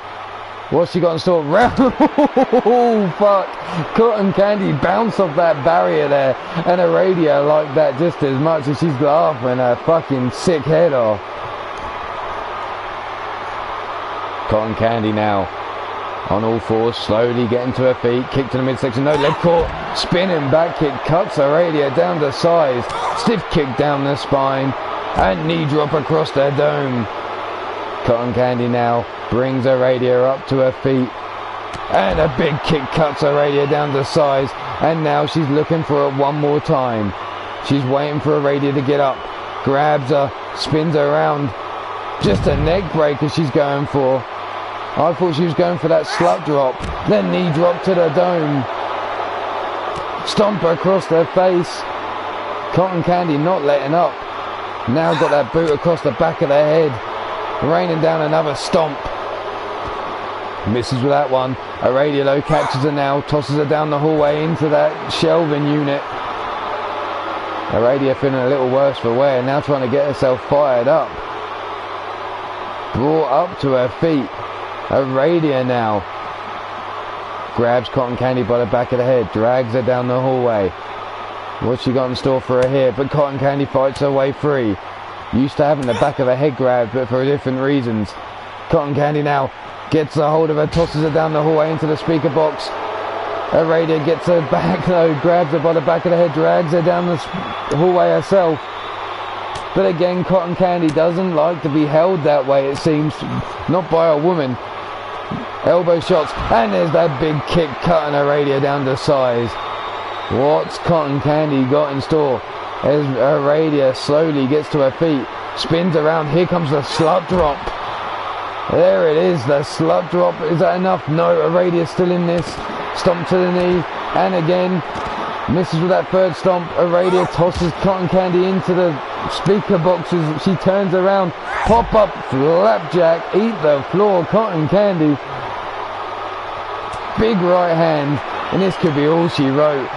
What's she got in store? Oh, fuck. Cotton Candy bounced off that barrier there. And Aradia liked that just as much as she's laughing her fucking sick head off. Cotton Candy now on all fours, slowly getting to her feet. Kick to the midsection. No, leg caught. Spinning back kick. Cuts Aradia down to size. Stiff kick down the spine. And knee drop across the dome. Cotton Candy now brings Aradia up to her feet. And a big kick cuts Aradia down to size. And now she's looking for it one more time. She's waiting for Aradia to get up. Grabs her, spins her around. Just a neck breaker she's going for. I thought she was going for that slut drop. Then knee drop to the dome. Stomp across their face. Cotton Candy not letting up. Now got that boot across the back of the head. Raining down another stomp. Misses with that one. Aradia though catches her now. Tosses her down the hallway into that shelving unit. Aradia feeling a little worse for wear. Now trying to get herself fired up. Brought up to her feet. Aradia now grabs Cotton Candy by the back of the head, drags her down the hallway. What's she got in store for her here? But Cotton Candy fights her way free. Used to having the back of her head grabbed, but for different reasons. Cotton Candy now gets a hold of her, tosses her down the hallway into the speaker box. Aradia gets her back though, grabs her by the back of the head, drags her down the hallway herself. But again, Cotton Candy doesn't like to be held that way, it seems. Not by a woman. Elbow shots, and there's that big kick cutting Aradia down to size. What's Cotton Candy got in store? As Aradia slowly gets to her feet, spins around, here comes the slut drop. There it is, the slut drop. Is that enough? No, Aradia's still in this. Stomp to the knee, and again, misses with that third stomp. Aradia tosses Cotton Candy into the speaker boxes. She turns around, pop up, flapjack, eat the floor, Cotton Candy. Big right hand, and this could be all she wrote.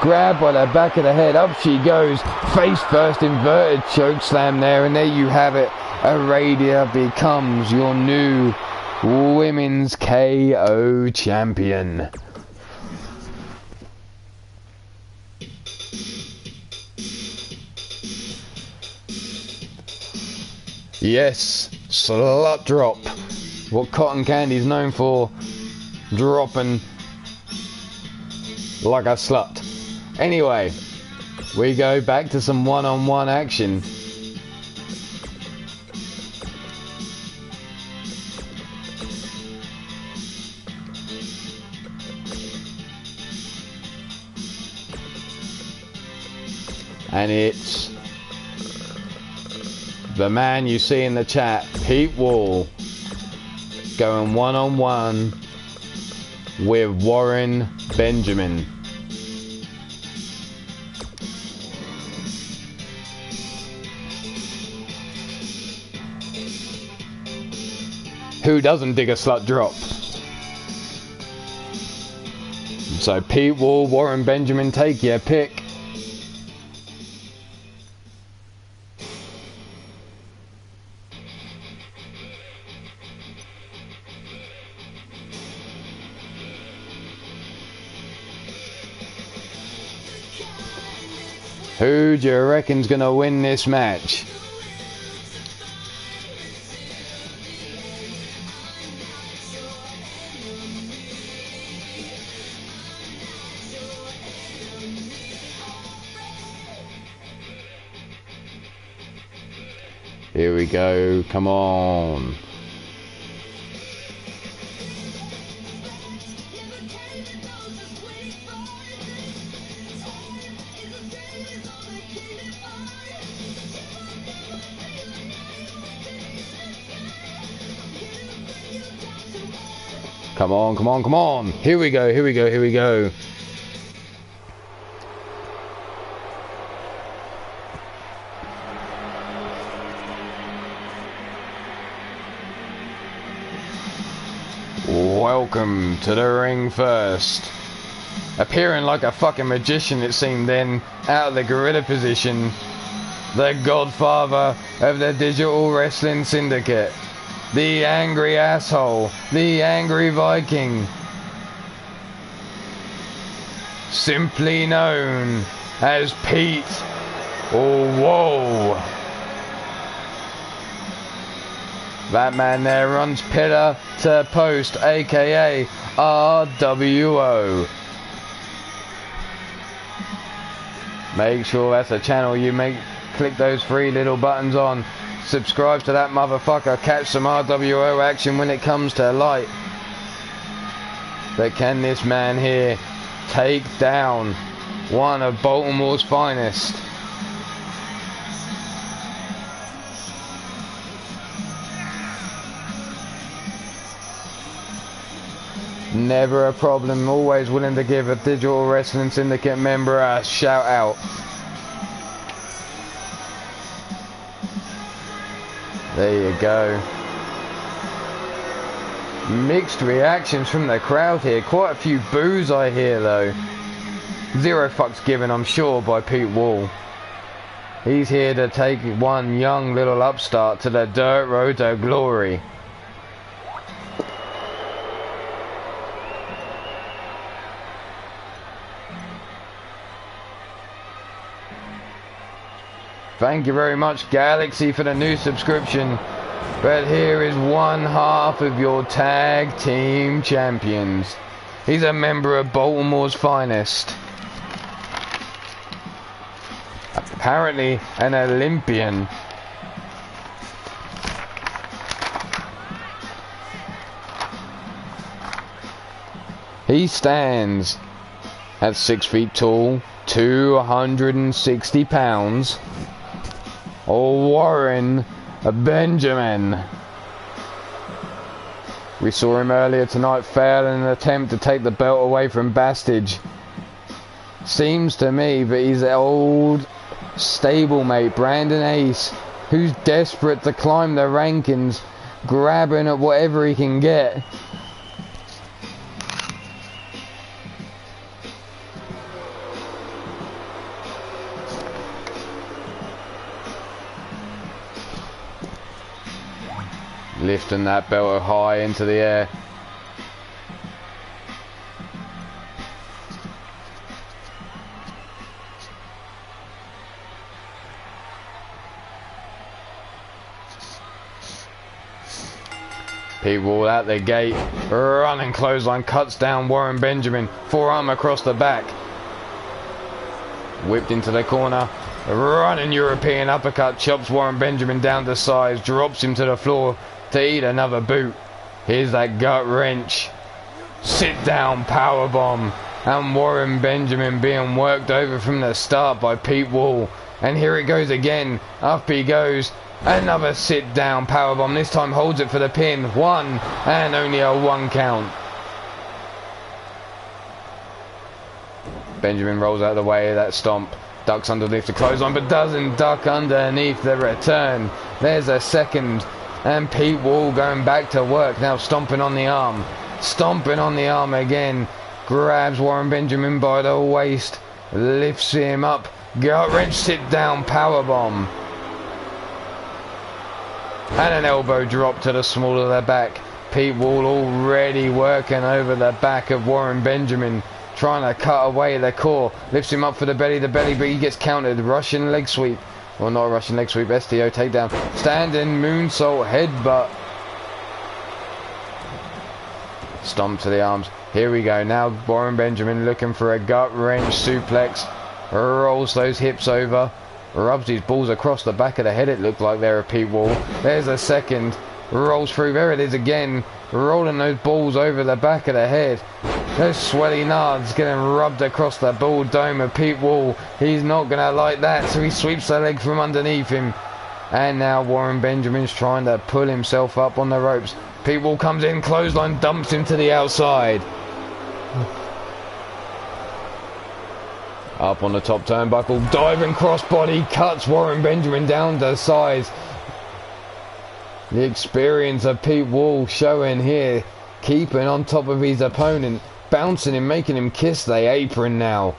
Grab by the back of the head, up she goes. Face first inverted choke slam there, and there you have it. Aradia becomes your new women's KO champion. Yes, slut drop. What Cotton Candy's known for, dropping like a slut. Anyway, we go back to some one-on-one action. And it's the man you see in the chat, Pete Wall, going one-on-one with Warren Benjamin. Who doesn't dig a slut drop? So Pete Wall, Warren Benjamin, take your pick. Who do you reckon's gonna win this match? Here we go, come on. Come on, come on, come on. Here we go, here we go, here we go. Welcome to the ring first. Appearing like a fucking magician, it seemed then, out of the gorilla position, the godfather of the Digital Wrestling Syndicate, the angry asshole, the angry Viking, simply known as Pete. Oh, whoa. That man there runs pillar to post, aka RWO. Make sure that's a channel you click those 3 little buttons on. Subscribe to that motherfucker. Catch some RWO action when it comes to light. But can this man here take down one of Baltimore's finest? Never a problem, always willing to give a Digital Wrestling Syndicate member a shout out. There you go. Mixed reactions from the crowd here, quite a few boos I hear though. 0 fucks given, I'm sure, by Pete Wall. He's here to take one young little upstart to the dirt road to glory. Thank you very much, Galaxy, for the new subscription. But here is one half of your tag team champions. He's a member of Baltimore's finest. Apparently an Olympian. He stands at 6 feet tall, 260 pounds. Warren Benjamin. We saw him earlier tonight fail in an attempt to take the belt away from Bastage. Seems to me that his old stablemate Brandon Ace, who's desperate to climb the rankings, grabbing at whatever he can get. Lifting that belt high into the air. Pete Wall out the gate, running clothesline, cuts down Warren Benjamin, forearm across the back. Whipped into the corner, running European uppercut, chops Warren Benjamin down to size, drops him to the floor to eat another boot. Here's that gut wrench, sit down powerbomb, and Warren Benjamin being worked over from the start by Pete Wall. And here it goes again, up he goes, another sit down powerbomb, this time holds it for the pin, 1 and only a 1 count. Benjamin rolls out of the way of that stomp, ducks underneath the clothesline, but doesn't duck underneath the return. There's a second. And Pete Wall going back to work now, stomping on the arm. Stomping on the arm again. Grabs Warren Benjamin by the waist. Lifts him up. Gut wrench, sit down, powerbomb. And an elbow drop to the small of the back. Pete Wall already working over the back of Warren Benjamin. Trying to cut away the core. Lifts him up for the belly, but he gets countered. Russian leg sweep. Well, not a Russian leg sweep, STO takedown. Standing moonsault headbutt. Stomp to the arms. Here we go. Now Warren Benjamin looking for a gut wrench suplex. Rolls those hips over. Rubs his balls across the back of the head, it looked like there at Pete Wall. There's a second. Rolls through. There it is again. Rolling those balls over the back of the head. Those sweaty nards getting rubbed across the ball dome of Pete Wall. He's not going to like that, so he sweeps the leg from underneath him. And now Warren Benjamin's trying to pull himself up on the ropes. Pete Wall comes in, clothesline, dumps him to the outside. Up on the top turnbuckle, diving crossbody, cuts Warren Benjamin down to size. The experience of Pete Wall showing here. keeping on top of his opponent, bouncing him, making him kiss the apron now.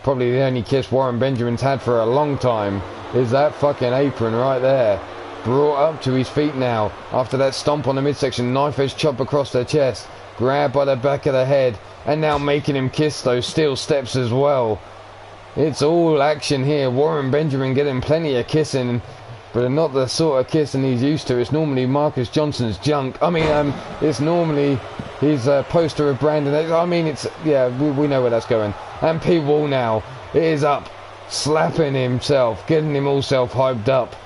Probably the only kiss Warren Benjamin's had for a long time is that fucking apron right there. Brought up to his feet now after that stomp on the midsection, knife edge chop across the chest, grab by the back of the head, and now making him kiss those steel steps as well. It's all action here. Warren Benjamin getting plenty of kissing, but not the sort of kissing he's used to. It's normally Marcus Johnson's junk. I mean, it's normally his poster of Brandon. I mean, it's, yeah, we know where that's going. And Pete Wall now is up, slapping himself, getting him all self-hyped up.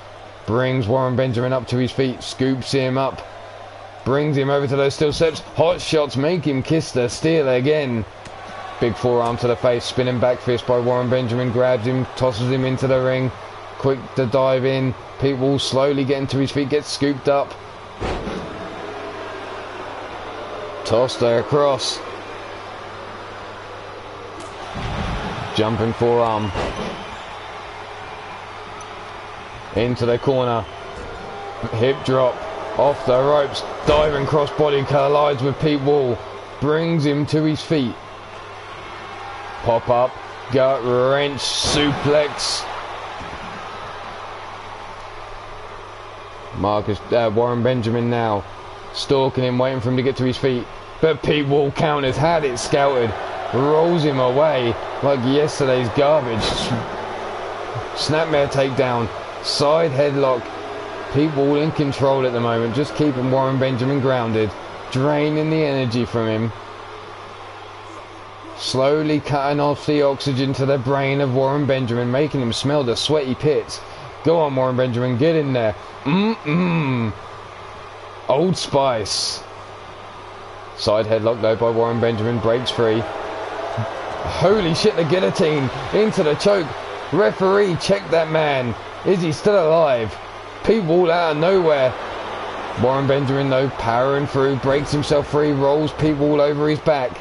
Brings Warren Benjamin up to his feet, scoops him up, brings him over to those steel steps. Hot shots make him kiss the steel again. Big forearm to the face, spinning back fist by Warren Benjamin, grabs him, tosses him into the ring. Quick to dive in. Pete Wall slowly getting to his feet, gets scooped up. Tossed her across. Jumping forearm. Into the corner. Hip drop. Off the ropes. Diving crossbody collides with Pete Wall. Brings him to his feet. Pop up. Gut wrench. Suplex. Warren Benjamin now stalking him, waiting for him to get to his feet, but Pete Wall counters, had it scouted, rolls him away like yesterday's garbage. Snapmare takedown, side headlock. Pete Wall in control at the moment, just keeping Warren Benjamin grounded, draining the energy from him, slowly cutting off the oxygen to the brain of Warren Benjamin, making him smell the sweaty pits. Go on, Warren Benjamin, get in there. Old Spice. Side headlock though by Warren Benjamin, breaks free. Holy shit, the guillotine into the choke. Referee, check that man. Is he still alive? Pete Wall out of nowhere. Warren Benjamin though, powering through, breaks himself free, rolls Pete Wall over his back.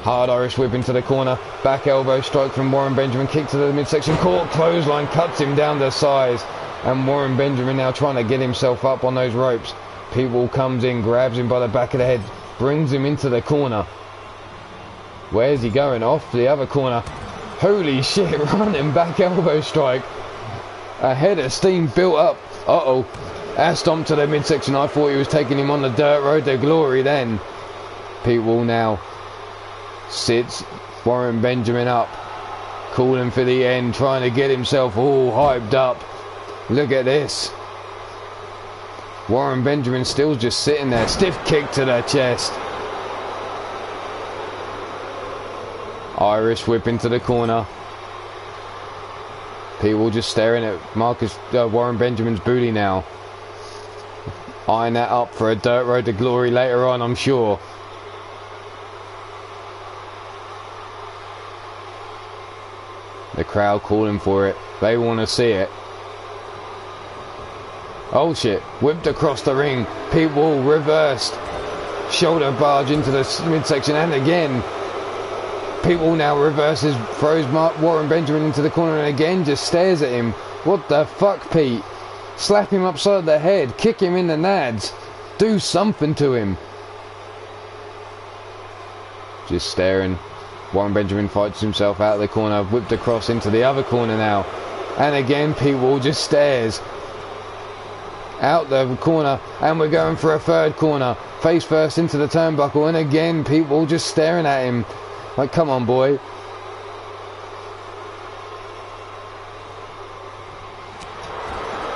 Hard Irish whip into the corner. Back elbow strike from Warren Benjamin. Kick to the midsection. Caught clothesline. Cuts him down to size. And Warren Benjamin now trying to get himself up on those ropes. Pete Wall comes in. Grabs him by the back of the head. Brings him into the corner. Where's he going? Off the other corner. Holy shit. Running back elbow strike. A head of steam built up. Uh-oh. Ass stomp to the midsection. I thought he was taking him on the dirt road to glory then. Pete Wall now sits Warren Benjamin up, calling for the end, trying to get himself all hyped up. Look at this. Warren Benjamin still just sitting there. Stiff kick to the chest. Irish whip into the corner. People just staring at Warren Benjamin's booty now. Eyeing that up for a dirt road to glory later on, I'm sure. The crowd calling for it. They want to see it. Oh shit. Whipped across the ring. Pete Wall reversed. Shoulder barge into the midsection. And again. Pete Wall now reverses. Throws Warren Benjamin into the corner. And again just stares at him. What the fuck, Pete? Slap him upside the head. Kick him in the nads. Do something to him. Just staring. Warren Benjamin fights himself out of the corner, whipped across into the other corner now. And again, Pete Wall just stares. Out the corner, and we're going for a third corner. Face first into the turnbuckle, and again, Pete Wall just staring at him. Like, come on, boy.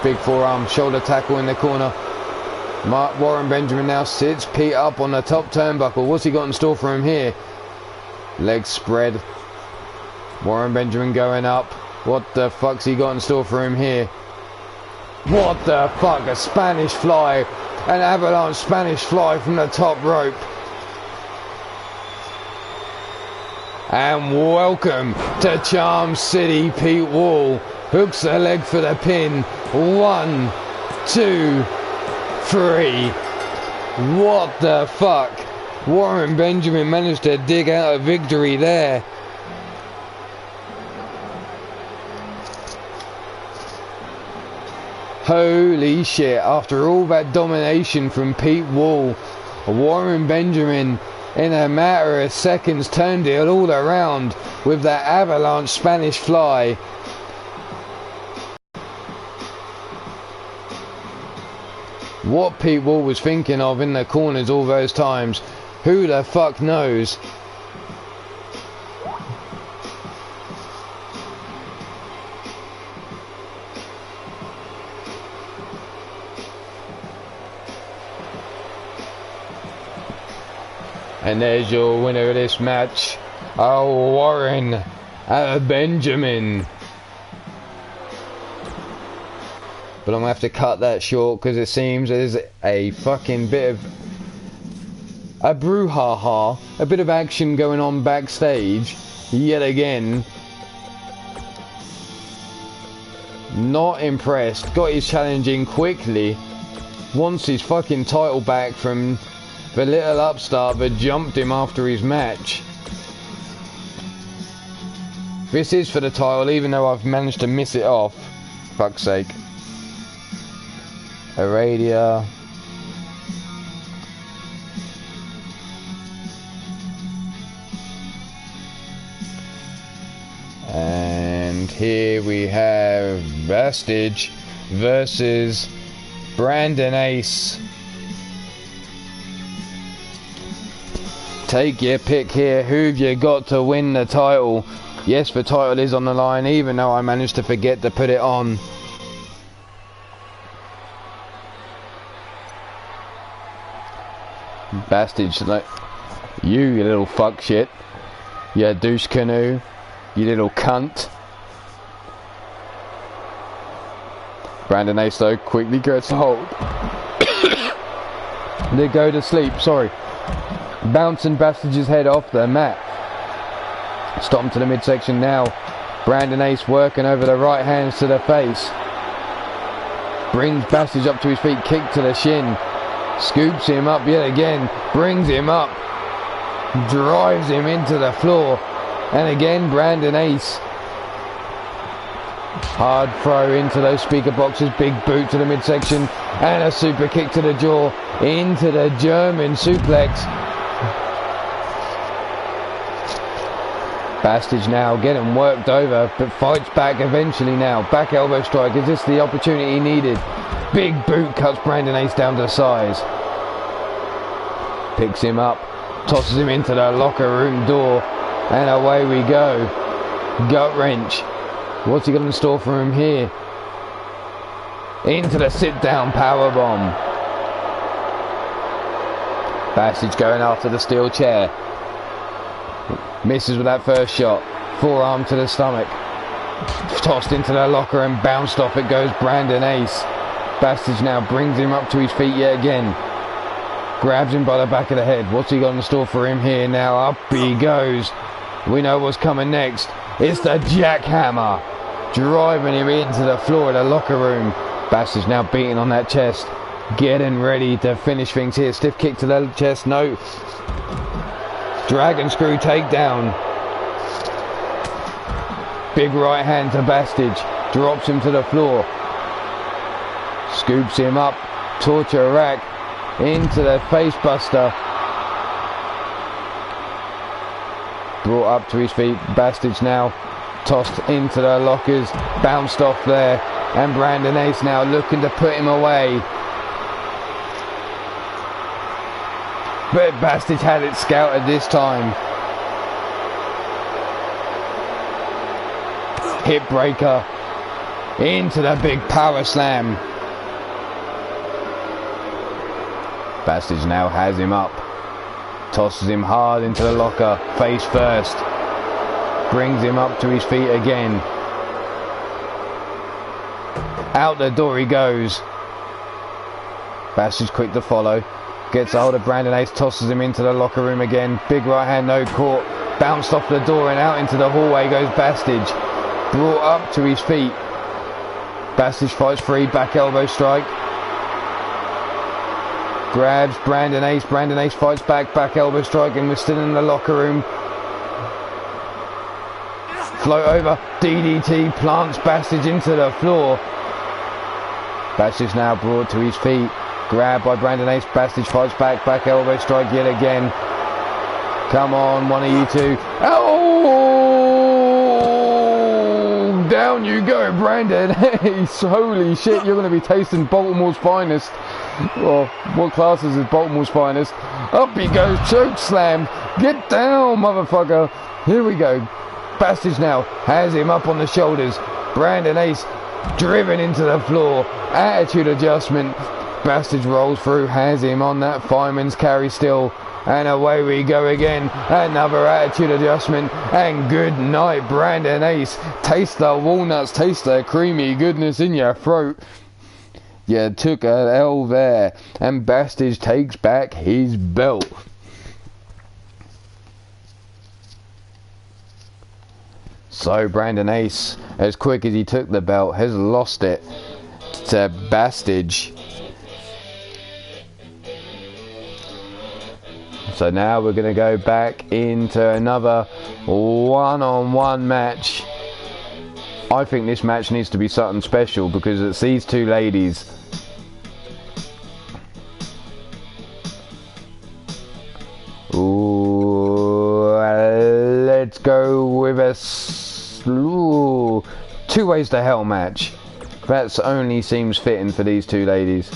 Big forearm, shoulder tackle in the corner. Warren Benjamin now sits Pete up on the top turnbuckle. What's he got in store for him here? Legs spread. Warren Benjamin going up. What the fuck's he got in store for him here? What the fuck? A Spanish fly. An avalanche Spanish fly from the top rope. And welcome to Charm City, Pete Wall. Hooks the leg for the pin. 1, 2, 3. What the fuck? Warren Benjamin managed to dig out a victory there. Holy shit, after all that domination from Pete Wall, Warren Benjamin in a matter of seconds turned it all around with that avalanche Spanish fly. What Pete Wall was thinking of in the corners all those times, who the fuck knows? And there's your winner of this match, Warren Benjamin. But I'm going to have to cut that short because it seems there's a fucking bit of a brouhaha, a bit of action going on backstage yet again. Not impressed. Got his challenge in quickly. Wants his fucking title back from the little upstart that jumped him after his match. This is for the title, even though I've managed to miss it off. Fuck's sake. Aradia. And here we have Bastage versus Brandon Ace. Take your pick here. Who've you got to win the title? Yes, the title is on the line, even though I managed to forget to put it on. Bastage, like, you little fuck shit. You douche canoe. You little cunt. Brandon Ace though quickly gets a hold. They go to sleep, sorry. Bouncing Bastage's head off the mat. Stop him to the midsection now. Brandon Ace working over the right hands to the face. Brings Bastage up to his feet, kick to the shin. Scoops him up yet again. Brings him up. Drives him into the floor. And again Brandon Ace. Hard throw into those speaker boxes. Big boot to the midsection. And a super kick to the jaw. Into the German suplex. Bastage now getting worked over, but fights back eventually now. Back elbow strike. Is this the opportunity he needed? Big boot cuts Brandon Ace down to size. Picks him up. Tosses him into the locker room door. And away we go. Gut wrench. What's he got in store for him here? Into the sit down powerbomb. Bastage going after the steel chair. Misses with that first shot. Forearm to the stomach. Tossed into the locker and bounced off it goes Brandon Ace. Bastage now brings him up to his feet yet again. Grabs him by the back of the head. What's he got in store for him here now? Up he goes. We know what's coming next. It's the jackhammer. Driving him into the floor of the locker room. Bastage now beating on that chest. Getting ready to finish things here. Stiff kick to the chest. No. Dragon screw takedown. Big right hand to Bastage. Drops him to the floor. Scoops him up. Torture rack. Into the face buster. Brought up to his feet. Bastage now tossed into the lockers. Bounced off there. And Brandon Ace now looking to put him away. But Bastage had it scouted this time. Hip breaker. Into the big power slam. Bastage now has him up. Tosses him hard into the locker. Face first. Brings him up to his feet again. Out the door he goes. Bastage quick to follow. Gets a hold of Brandon Ace, tosses him into the locker room again. Big right hand, no caught. Bounced off the door and out into the hallway goes Bastage. Brought up to his feet. Bastage fights free, back elbow strike. Grabs Brandon Ace. Brandon Ace fights back, back elbow strike, and we're still in the locker room. Float over, DDT, plants Bastage into the floor. Bastage now brought to his feet. Grabbed by Brandon Ace. Bastage fights back. Back elbow strike yet again. Come on, one of you two. Oh! Down you go, Brandon Ace. Holy shit, you're going to be tasting Baltimore's finest. Well, what classes is Baltimore's finest? Up he goes, choke slam. Get down, motherfucker. Here we go. Bastage now has him up on the shoulders. Brandon Ace driven into the floor. Attitude adjustment. Bastage rolls through, has him on that fireman's carry still. And away we go again. Another attitude adjustment. And good night, Brandon Ace. Taste the walnuts, taste the creamy goodness in your throat. You took an L there. And Bastage takes back his belt. So Brandon Ace, as quick as he took the belt, has lost it to Bastage. So now we're going to go back into another one-on-one match. I think this match needs to be something special because it's these two ladies. Ooh, let's go with a two ways to hell match. That only seems fitting for these two ladies.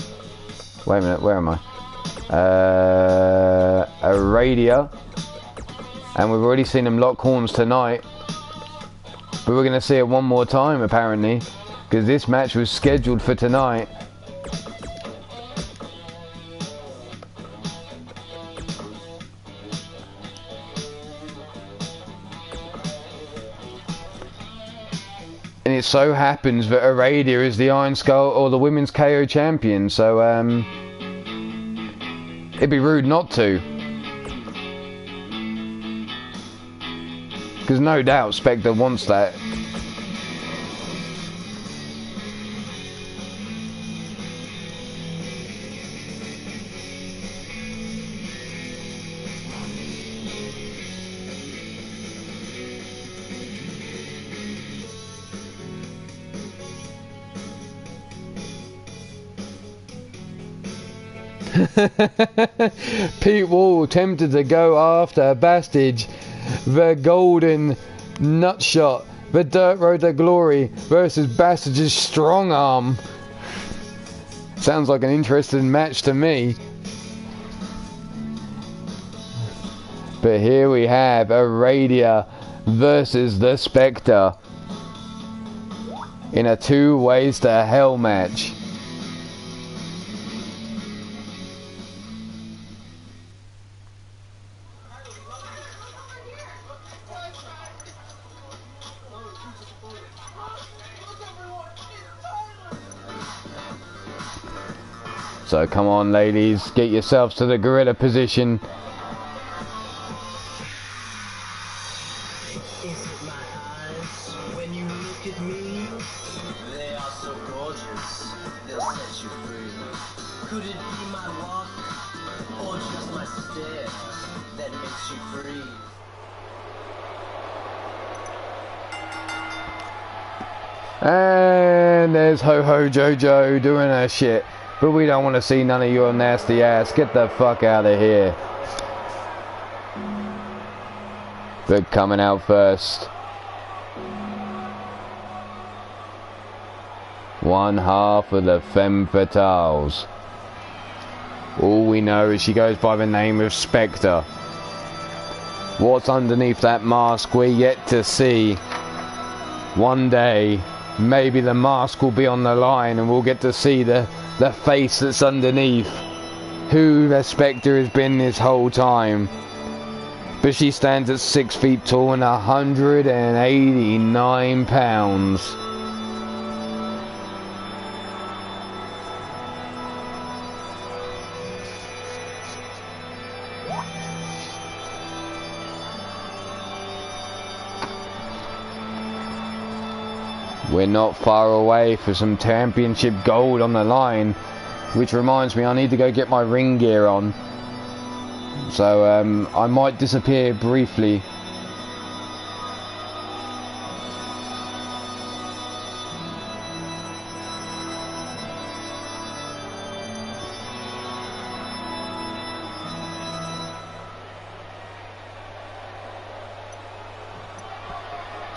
Wait a minute, where am I? A Radia, and we've already seen them lock horns tonight, but we're going to see it one more time apparently, because this match was scheduled for tonight. And it so happens that Aradia is the Iron Skull or the Women's KO champion, so it'd be rude not to. Because no doubt Spectre wants that. Pete Wall tempted to go after Bastage. The golden nutshot. The Dirt Road to Glory versus Bastage's strong arm. Sounds like an interesting match to me. But here we have Aradia versus the Spectre in a two ways to hell match. So come on ladies, get yourselves to the gorilla position. Is it my eyes when you look at me? They are so gorgeous, they'll set you free. Could it be my walk, or just my stare, that makes you free? And there's Ho Ho Jojo doing her shit. But we don't want to see none of your nasty ass. Get the fuck out of here. But coming out first, one half of the Femme Fatales. All we know is she goes by the name of Spectre. What's underneath that mask we're yet to see. One day, maybe the mask will be on the line and we'll get to see the face that's underneath, who the Spectre has been this whole time. But she stands at 6 feet tall and 189 pounds. We're not far away for some championship gold on the line, which reminds me I need to go get my ring gear on. So I might disappear briefly.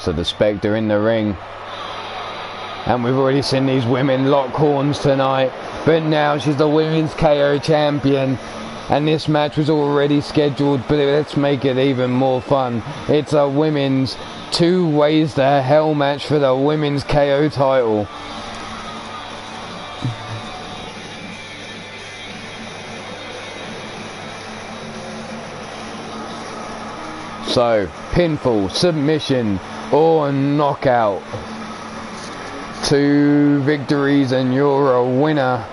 So the Spectre in the ring. And we've already seen these women lock horns tonight. But now she's the women's KO champion. And this match was already scheduled, but let's make it even more fun. It's a women's 2 ways to hell match for the women's KO title. So, pinfall, submission, or knockout. 2 victories and you're a winner.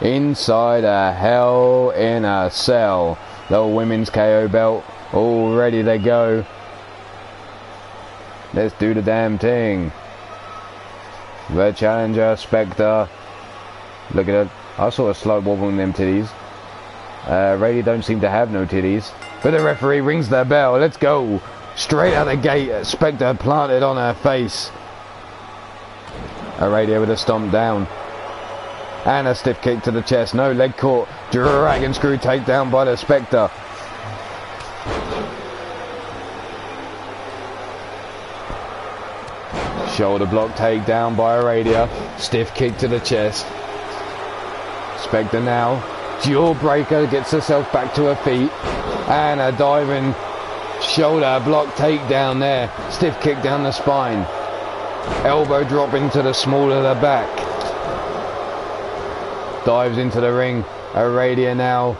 Inside a Hell in a Cell. The women's KO belt all ready to go. Let's do the damn thing. The challenger, Spectre. Look at it. I saw a slight wobble in them titties. Rady don't seem to have no titties. But the referee rings the bell. Let's go. Straight out the gate. Spectre planted on her face. Aradia with a stomp down. And a stiff kick to the chest. No leg caught. Dragon screw takedown by the Spectre. Shoulder block takedown by Aradia. Stiff kick to the chest. Spectre now. Jawbreaker gets herself back to her feet. And a diving shoulder block takedown there. Stiff kick down the spine. Elbow drop into the small of the back. Dives into the ring. Aradia now.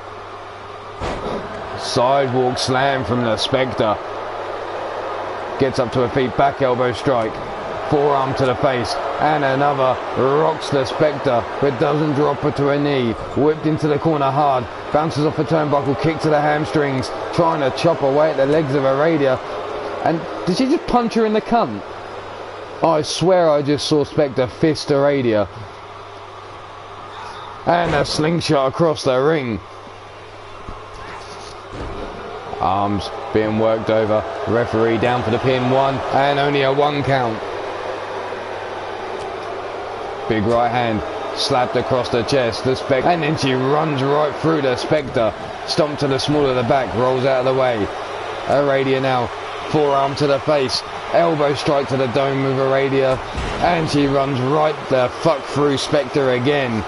Sidewalk slam from the Spectre. Gets up to her feet. Back elbow strike. Forearm to the face. And another. Rocks the Spectre. But doesn't drop her to her knee. Whipped into the corner hard. Bounces off the turnbuckle. Kick to the hamstrings. Trying to chop away at the legs of Aradia. And did she just punch her in the cunt? I swear I just saw Spectre fist Aradia. And a slingshot across the ring. Arms being worked over. Referee down for the pin. 1 and only a 1 count. Big right hand slapped across the chest. The Spectre, and then she runs right through the Spectre. Stomp to the small of the back. Rolls out of the way. Aradia now. Forearm to the face. Elbow strike to the dome with Aradia. And she runs right the fuck through Spectre again.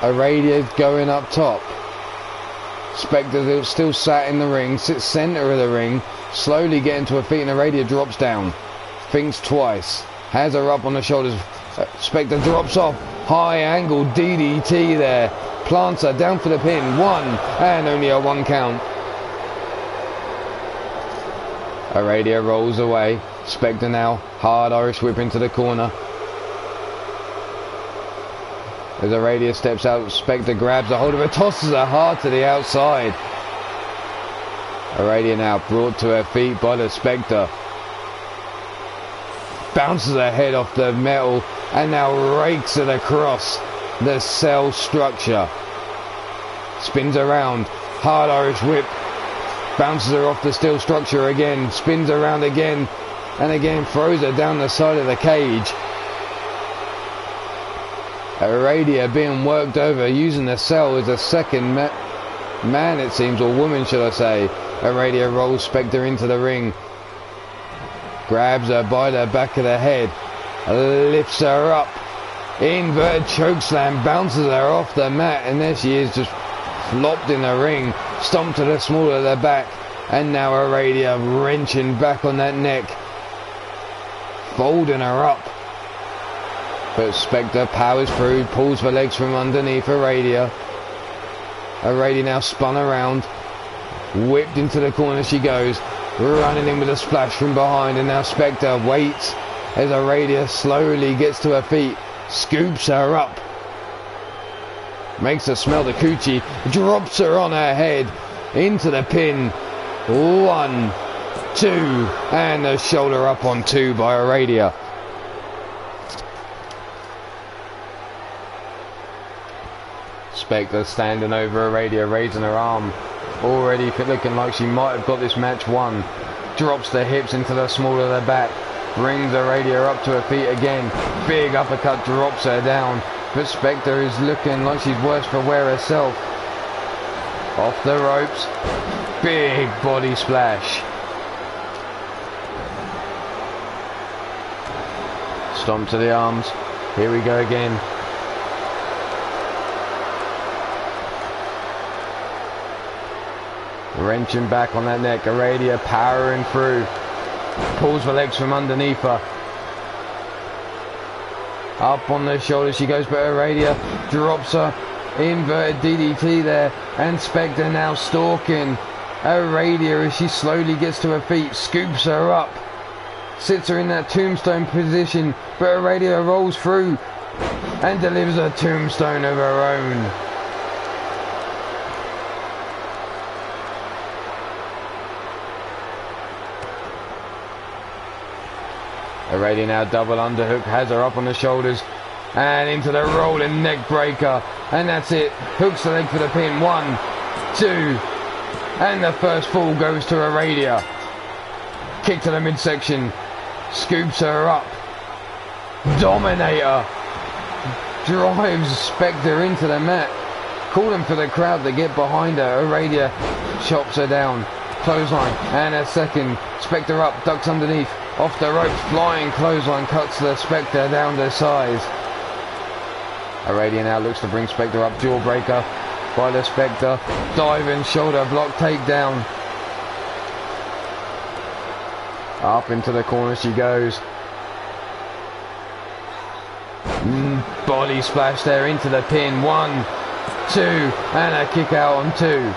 Aradia's going up top. Spectre still sat in the ring, sits centre of the ring, slowly getting to her feet, and Aradia drops down. Thinks twice. Has her up on the shoulders. Spectre drops off. High angle DDT there. Plants her down for the pin. 1 and only a 1 count. Aradia rolls away. Spectre now. Hard Irish whip into the corner. As Aradia steps out, Spectre grabs a hold of her, tosses her hard to the outside. Aradia now brought to her feet by the Spectre. Bounces her head off the metal and now rakes it across the cell structure. Spins around. Hard Irish whip. Bounces her off the steel structure again. Spins around again. And again throws her down the side of the cage. Aradia being worked over, using the cell as a second man it seems, or woman should I say. Aradia rolls Spectre into the ring. Grabs her by the back of the head. Lifts her up. Inverted chokeslam. Bounces her off the mat. And there she is, just flopped in the ring. Stomped to the small of the back. And now Aradia wrenching back on that neck. Folding her up. But Spectre powers through, pulls the legs from underneath Aradia. Aradia now spun around. Whipped into the corner she goes. Running in with a splash from behind. And now Spectre waits as Aradia slowly gets to her feet. Scoops her up. Makes her smell the coochie. Drops her on her head. Into the pin. 1, 2. And a shoulder up on 2 by Aradia. Spectre standing over Aradia, raising her arm. Already looking like she might have got this match won. Drops the hips into the small of the back. Brings Aradia up to her feet again. Big uppercut drops her down. But Spectre is looking like she's worse for wear herself. Off the ropes. Big body splash. Stomp to the arms. Here we go again. Wrenching back on that neck. Aradia powering through. Pulls the legs from underneath her. Up on the shoulder she goes, but Aradia drops her. Inverted DDT there. And Spectre now stalking Aradia as she slowly gets to her feet. Scoops her up. Sits her in that tombstone position, but Aradia rolls through and delivers a tombstone of her own. Aradia now double underhook, has her up on the shoulders and into the rolling neck breaker, and that's it. Hooks the leg for the pin. 1, 2, and the first fall goes to Aradia. Kick to the midsection. Scoops her up. Dominator drives Spectre into the mat. Calling for the crowd to get behind her. Aradia chops her down. Clothesline and a second. Spectre up, ducks underneath. Off the ropes, flying clothesline cuts the Spectre down to size. Aradia now looks to bring Spectre up. Jawbreaker by the Spectre. Diving shoulder block takedown. Up into the corner she goes. Body splash there into the pin. 1, 2, and a kick out on 2.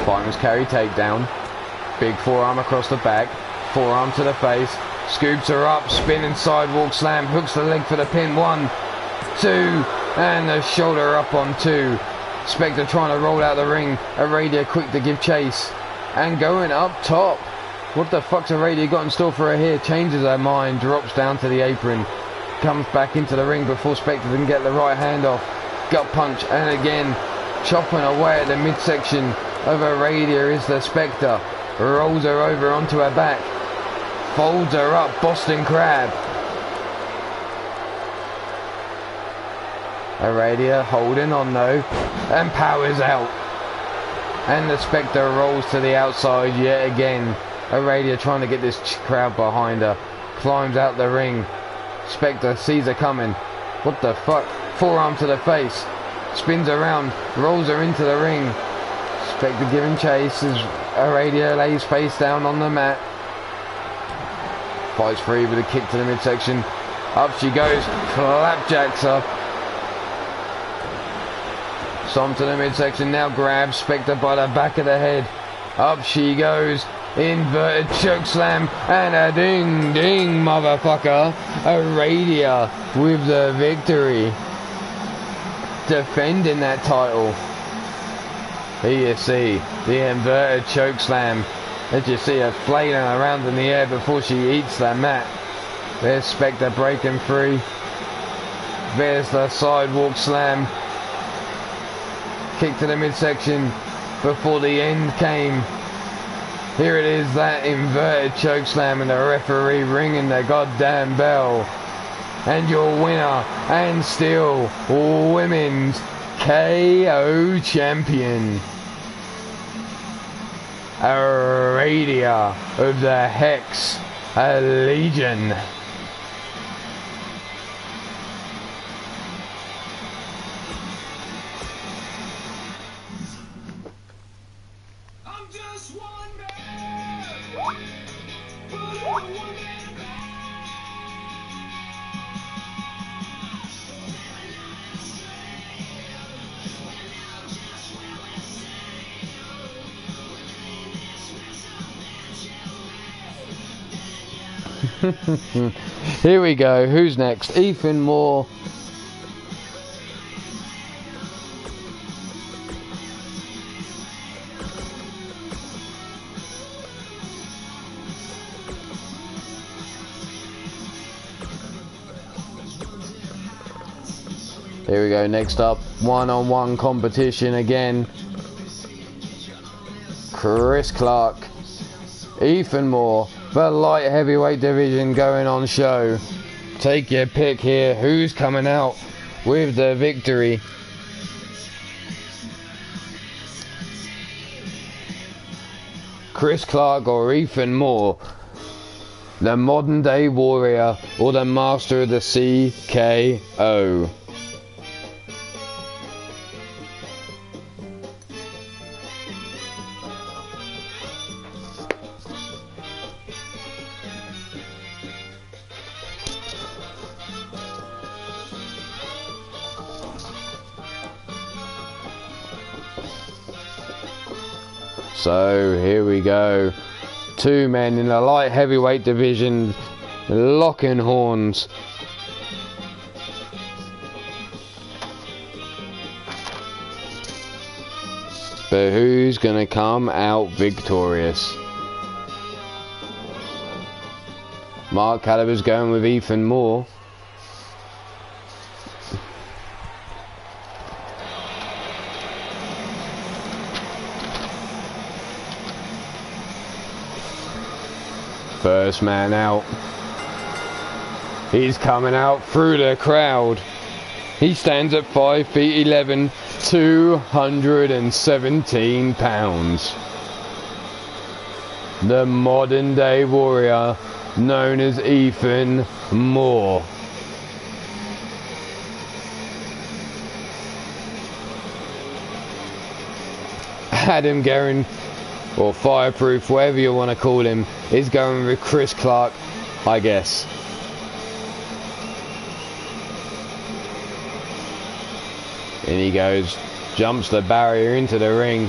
Fireman's carry takedown. Big forearm across the back. Forearm to the face. Scoops her up. Spinning sidewalk slam. Hooks the leg for the pin. 1, 2, and the shoulder up on 2. Spectre trying to roll out the ring. Aradia quick to give chase. And going up top. What the fuck's Aradia got in store for her here? Changes her mind. Drops down to the apron. Comes back into the ring before Spectre can get the right hand off. Gut punch. And again. Chopping away at the midsection of Aradia is the Spectre. Rolls her over onto her back. Folds her up. Boston Crab. Aradia holding on though, and powers out. And the Spectre rolls to the outside yet again. Aradia trying to get this crowd behind her. Climbs out the ring. Spectre sees her coming. What the fuck? Forearm to the face. Spins around, rolls her into the ring. Spectre giving chase as Aradia lays face down on the mat. Fights free with a kick to the midsection. Up she goes, flapjacks her. Stomp to the midsection, now grabs Spectre by the back of the head. Up she goes, inverted choke slam, and a ding ding motherfucker. Aradia with the victory. Defending that title. Here you see the inverted choke slam. As you see her flailing around in the air before she eats the mat. There's Spectre breaking free. There's the sidewalk slam. Kick to the midsection before the end came. Here it is, that inverted choke slam, and the referee ringing the goddamn bell. And your winner and still women's KO champion, Aradia of the Hex Legion. Here we go. Who's next? Ethan Moore. Here we go. Next up, one-on-one competition again. Chris Clark, Ethan Moore. The light heavyweight division going on show. Take your pick here. Who's coming out with the victory? Chris Clark or Ethan Moore, the modern day warrior or the master of the CKO. So here we go, two men in the light heavyweight division locking horns. But who's gonna come out victorious? Mark Caliber's going with Ethan Moore. First man out. He's coming out through the crowd. He stands at 5 feet 11, 217 pounds. The modern day warrior known as Ethan Moore. Adam Guerin, or Fireproof, whatever you want to call him, is going with Chris Clark, I guess. In he goes, jumps the barrier into the ring.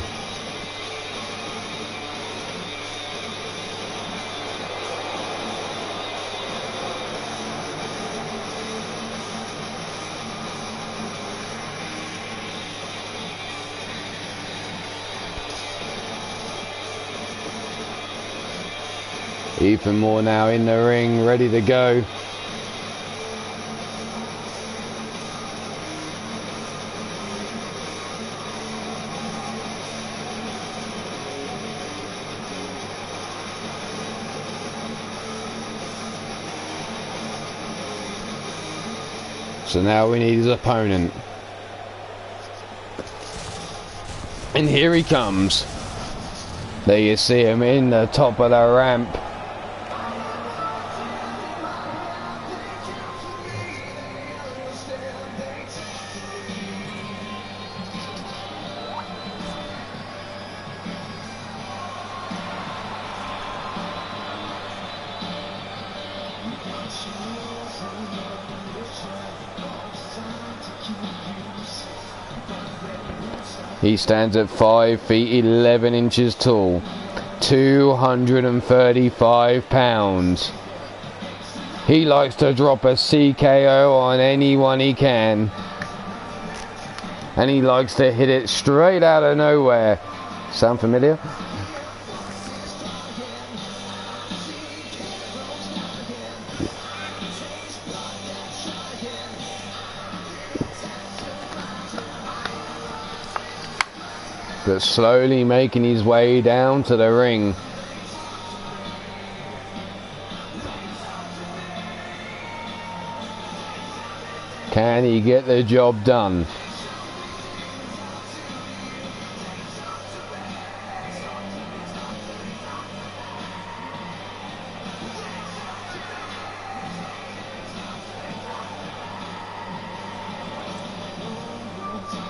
Ethan Moore now in the ring, ready to go. So now we need his opponent. And here he comes. There you see him in the top of the ramp. He stands at 5 feet 11 inches tall, 235 pounds. He likes to drop a CKO on anyone he can. And he likes to hit it straight out of nowhere. Sound familiar? But slowly making his way down to the ring. Can he get the job done?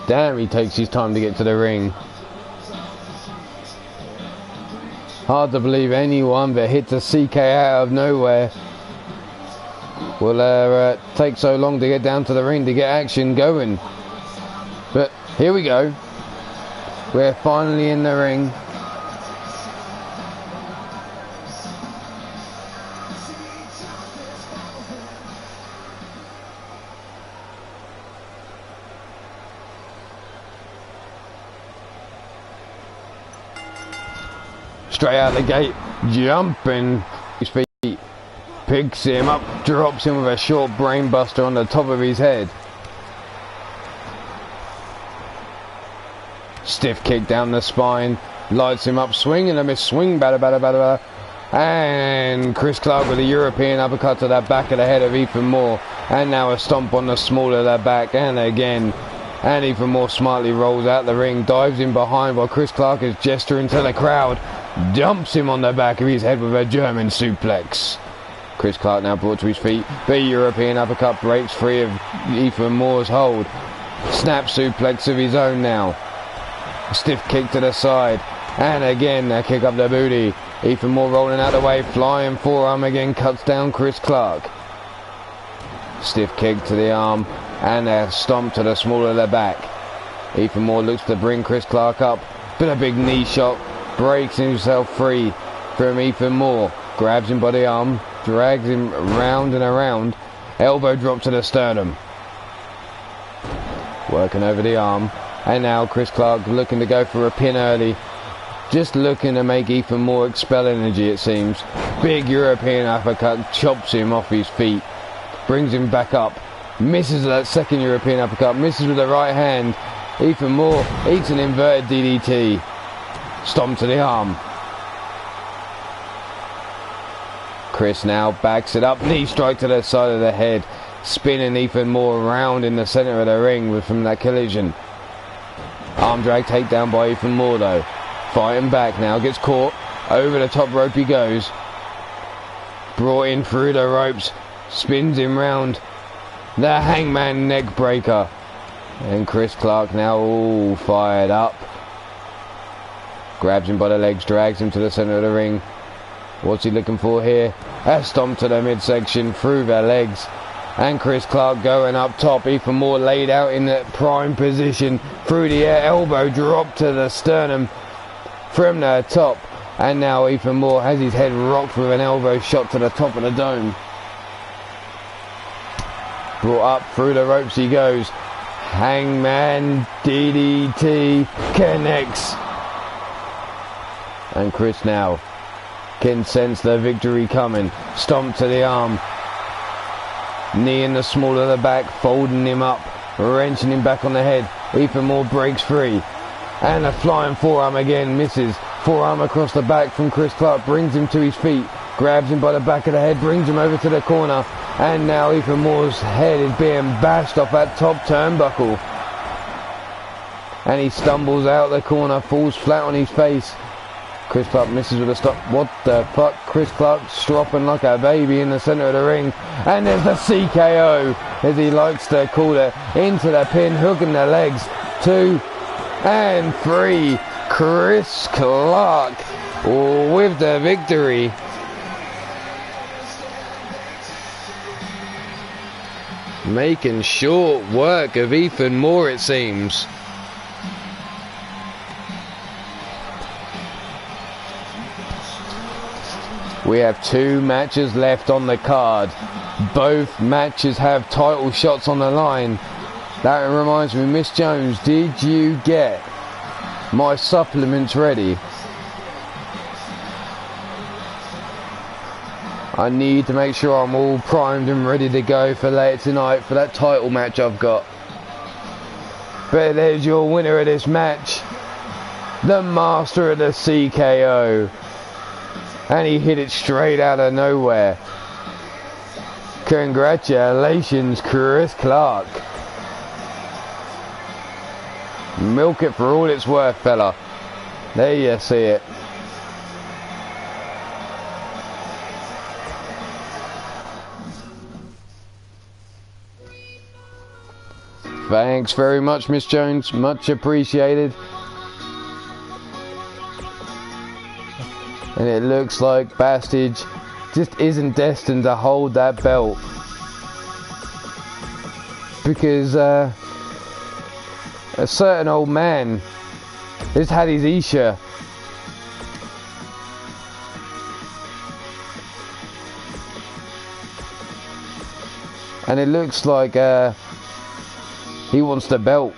Damn, he takes his time to get to the ring. Hard to believe anyone that hits a CK out of nowhere will take so long to get down to the ring to get action going. But here we go. We're finally in the ring. Straight out the gate, jumping his feet, picks him up, drops him with a short brain buster on the top of his head. Stiff kick down the spine, lights him up, swing and a miss, swing, batter, batter, batter, batter. And Chris Clark with a European uppercut to the back of the head of Ethan Moore. And now a stomp on the small of the back, and again. And Ethan Moore smartly rolls out the ring, dives in behind while Chris Clark is gesturing to the crowd. Dumps him on the back of his head with a German suplex. Chris Clark now brought to his feet. Big European uppercut, breaks free of Ethan Moore's hold. Snap suplex of his own now. Stiff kick to the side. And again, a kick up the booty. Ethan Moore rolling out of the way. Flying forearm again, cuts down Chris Clark. Stiff kick to the arm. And a stomp to the small of the back. Ethan Moore looks to bring Chris Clark up. But a big knee shot. Breaks himself free from Ethan Moore. Grabs him by the arm. Drags him round and around. Elbow drop to the sternum. Working over the arm. And now Chris Clark looking to go for a pin early. Just looking to make Ethan Moore expel energy, it seems. Big European uppercut. Chops him off his feet. Brings him back up. Misses that second European uppercut. Misses with the right hand. Ethan Moore eats an inverted DDT. Stomp to the arm. Chris now backs it up. Knee strike to the side of the head. Spinning Ethan Moore around in the centre of the ring from that collision. Arm drag takedown by Ethan Moore though. Fighting back now. Gets caught. Over the top rope he goes. Brought in through the ropes. Spins him round. The hangman neck breaker. And Chris Clark now all fired up. Grabs him by the legs. Drags him to the centre of the ring. What's he looking for here? A stomp to the midsection through the legs. And Chris Clark going up top. Ethan Moore laid out in the prime position. Through the air. Elbow drop to the sternum from the top. And now Ethan Moore has his head rocked with an elbow shot to the top of the dome. Brought up through the ropes he goes. Hangman DDT connects. And Chris now can sense the victory coming. Stomp to the arm. Knee in the small of the back, folding him up, wrenching him back on the head. Ethan Moore breaks free. And a flying forearm again, misses. Forearm across the back from Chris Clark, brings him to his feet. Grabs him by the back of the head, brings him over to the corner. And now Ethan Moore's head is being bashed off that top turnbuckle. And he stumbles out the corner, falls flat on his face. Chris Clark misses with a stop. What the fuck? Chris Clark stropping like a baby in the centre of the ring. And there's the CKO, as he likes to call it, into the pin, hooking the legs. 2 and 3. Chris Clark with the victory. Making short work of Ethan Moore, it seems. We have 2 matches left on the card. Both matches have title shots on the line. That reminds me, Miss Jones, did you get my supplements ready? I need to make sure I'm all primed and ready to go for later tonight for that title match I've got. But there's your winner of this match, the master of the CKO. And he hit it straight out of nowhere. Congratulations, Chris Clark. Milk it for all it's worth, fella. There you see it. Thanks very much, Miss Jones. Much appreciated. And it looks like Bastage just isn't destined to hold that belt. Because a certain old man has had his Isha. And it looks like he wants the belt.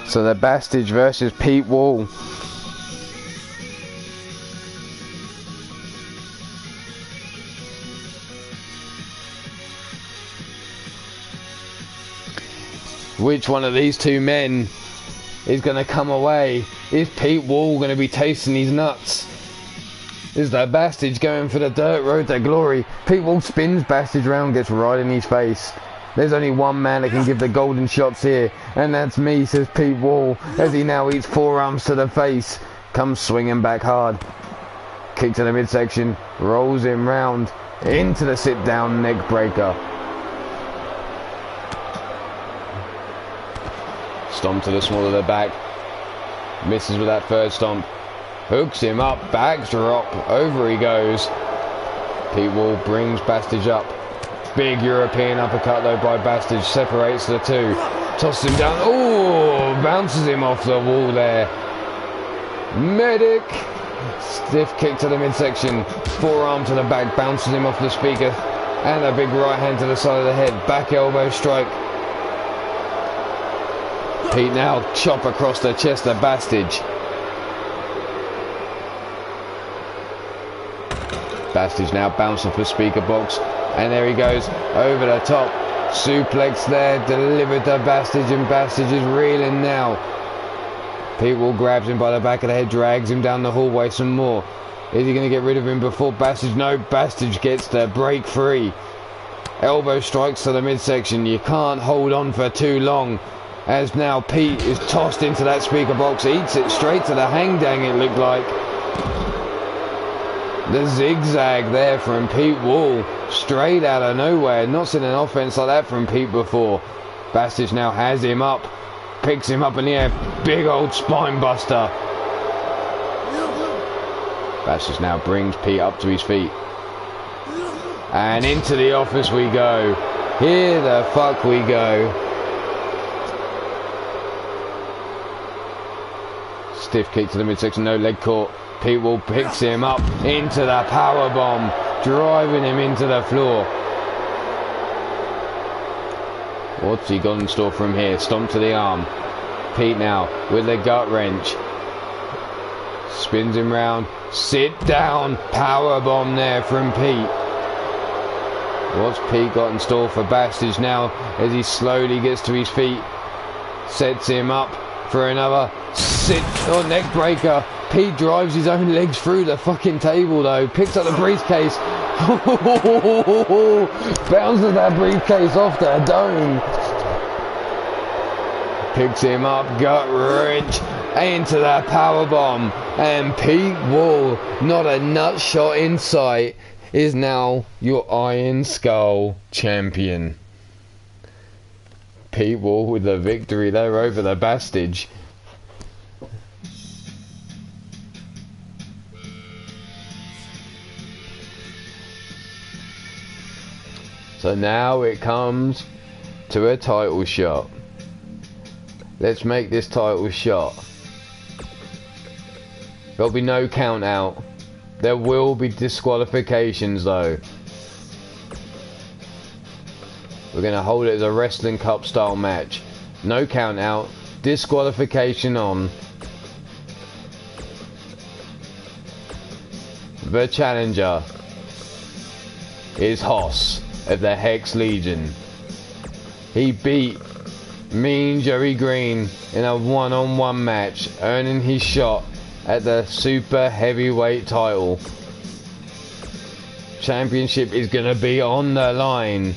So the Bastage versus Pete Wall. Which one of these 2 men is going to come away? Is Pete Wall going to be tasting his nuts? Is the Bastage going for the dirt road to glory? Pete Wall spins Bastage round, gets right in his face. There's only one man that can give the golden shots here, and that's me, says Pete Wall, as he now eats forearms to the face. Comes swinging back hard. Kick to the midsection, rolls him round into the sit-down neck breaker. Stomp to the small of the back. Misses with that third stomp. Hooks him up, back drop, over he goes. Pete Wall brings Bastage up. Big European uppercut though by Bastage, separates the two. Tosses him down, oh, bounces him off the wall there. Medic! Stiff kick to the midsection, forearm to the back, bounces him off the speaker. And a big right hand to the side of the head, back elbow strike. Pete now chop across the chest of Bastage. Bastage now bounced off the speaker box, and there he goes over the top. Suplex there, delivered to Bastage, and Bastage is reeling now. Pete Wall grabs him by the back of the head, drags him down the hallway some more. Is he going to get rid of him before Bastage? No, Bastage gets the break free. Elbow strikes to the midsection. You can't hold on for too long, as now Pete is tossed into that speaker box, eats it straight to the hangdang, it looked like. The zigzag there from Pete Wall, straight out of nowhere. Not seen an offense like that from Pete before. Bastage now has him up, picks him up in the air, big old spine buster. Bastage now brings Pete up to his feet. And into the office we go. Here the fuck we go. Stiff kick to the midsection, no leg caught. Pete Wall picks him up into the power bomb, driving him into the floor. What's he got in store from here? Stomp to the arm. Pete now with the gut wrench. Spins him round. Sit down. Power bomb there from Pete. What's Pete got in store for Bastage now as he slowly gets to his feet? Sets him up for another sit or neck breaker. Pete drives his own legs through the fucking table though. Picks up the briefcase. Bounces that briefcase off the dome. Picks him up, gut wrench into that power bomb, and Pete Wall, not a nut shot in sight, is now your Iron Skull champion. Pete Wall with the victory there over the Bastage. So now it comes to a title shot. Let's make this title shot. There'll be no count out. There will be disqualifications though. We're going to hold it as a wrestling cup style match. No count out. Disqualification on. The challenger is Hoss of the Hex Legion. He beat Mean Joey Green in a one-on-one match, earning his shot at the super heavyweight title. Championship is gonna be on the line.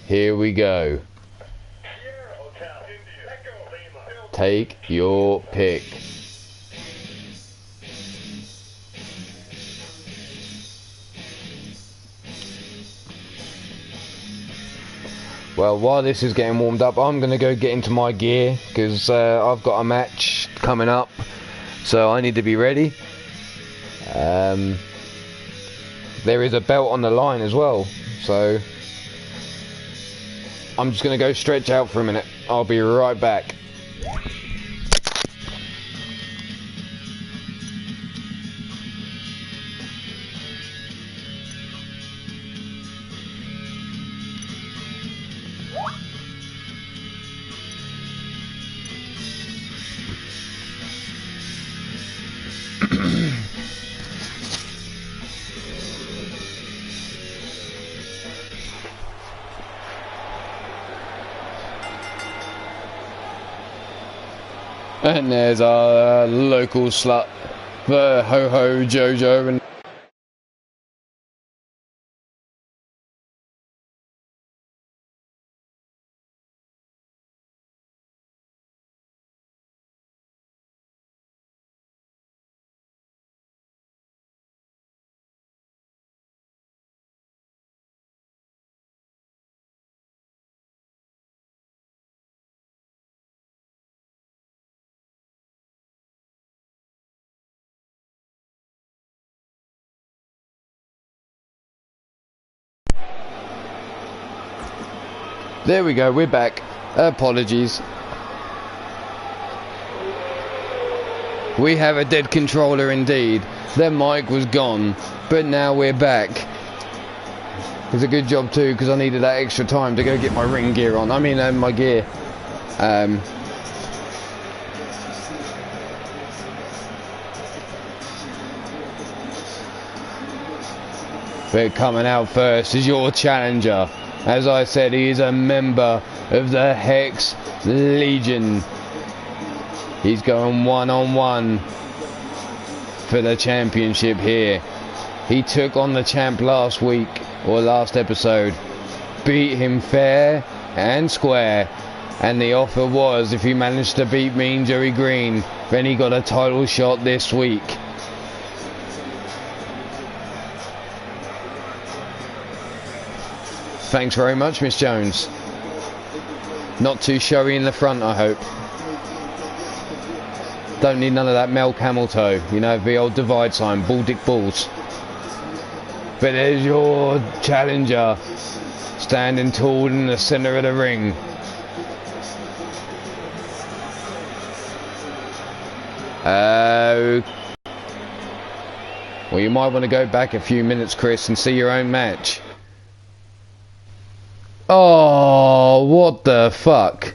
Here we go. Take your pick. Well, while this is getting warmed up, I'm going to go get into my gear because I've got a match coming up, so I need to be ready. There is a belt on the line as well, so I'm just going to go stretch out for a minute. I'll be right back. And there's our local slut for Ho Ho Jojo. And there we go, we're back. Apologies. We have a dead controller indeed. Their mic was gone, but now we're back. It's a good job too, because I needed that extra time to go get my ring gear on. I mean, my gear. But coming out first is your challenger. As I said, he is a member of the Hex Legion. He's going one-on-one for the championship here. He took on the champ last week, or last episode. Beat him fair and square. And the offer was, if he managed to beat Mean Joey Green, then he got a title shot this week. Thanks very much, Miss Jones. Not too showy in the front, I hope. Don't need none of that Mel Camel toe, you know, the old divide sign, bull dick balls. But there's your challenger, standing tall in the centre of the ring. Well, you might want to go back a few minutes, Chris, and see your own match. Oh, what the fuck?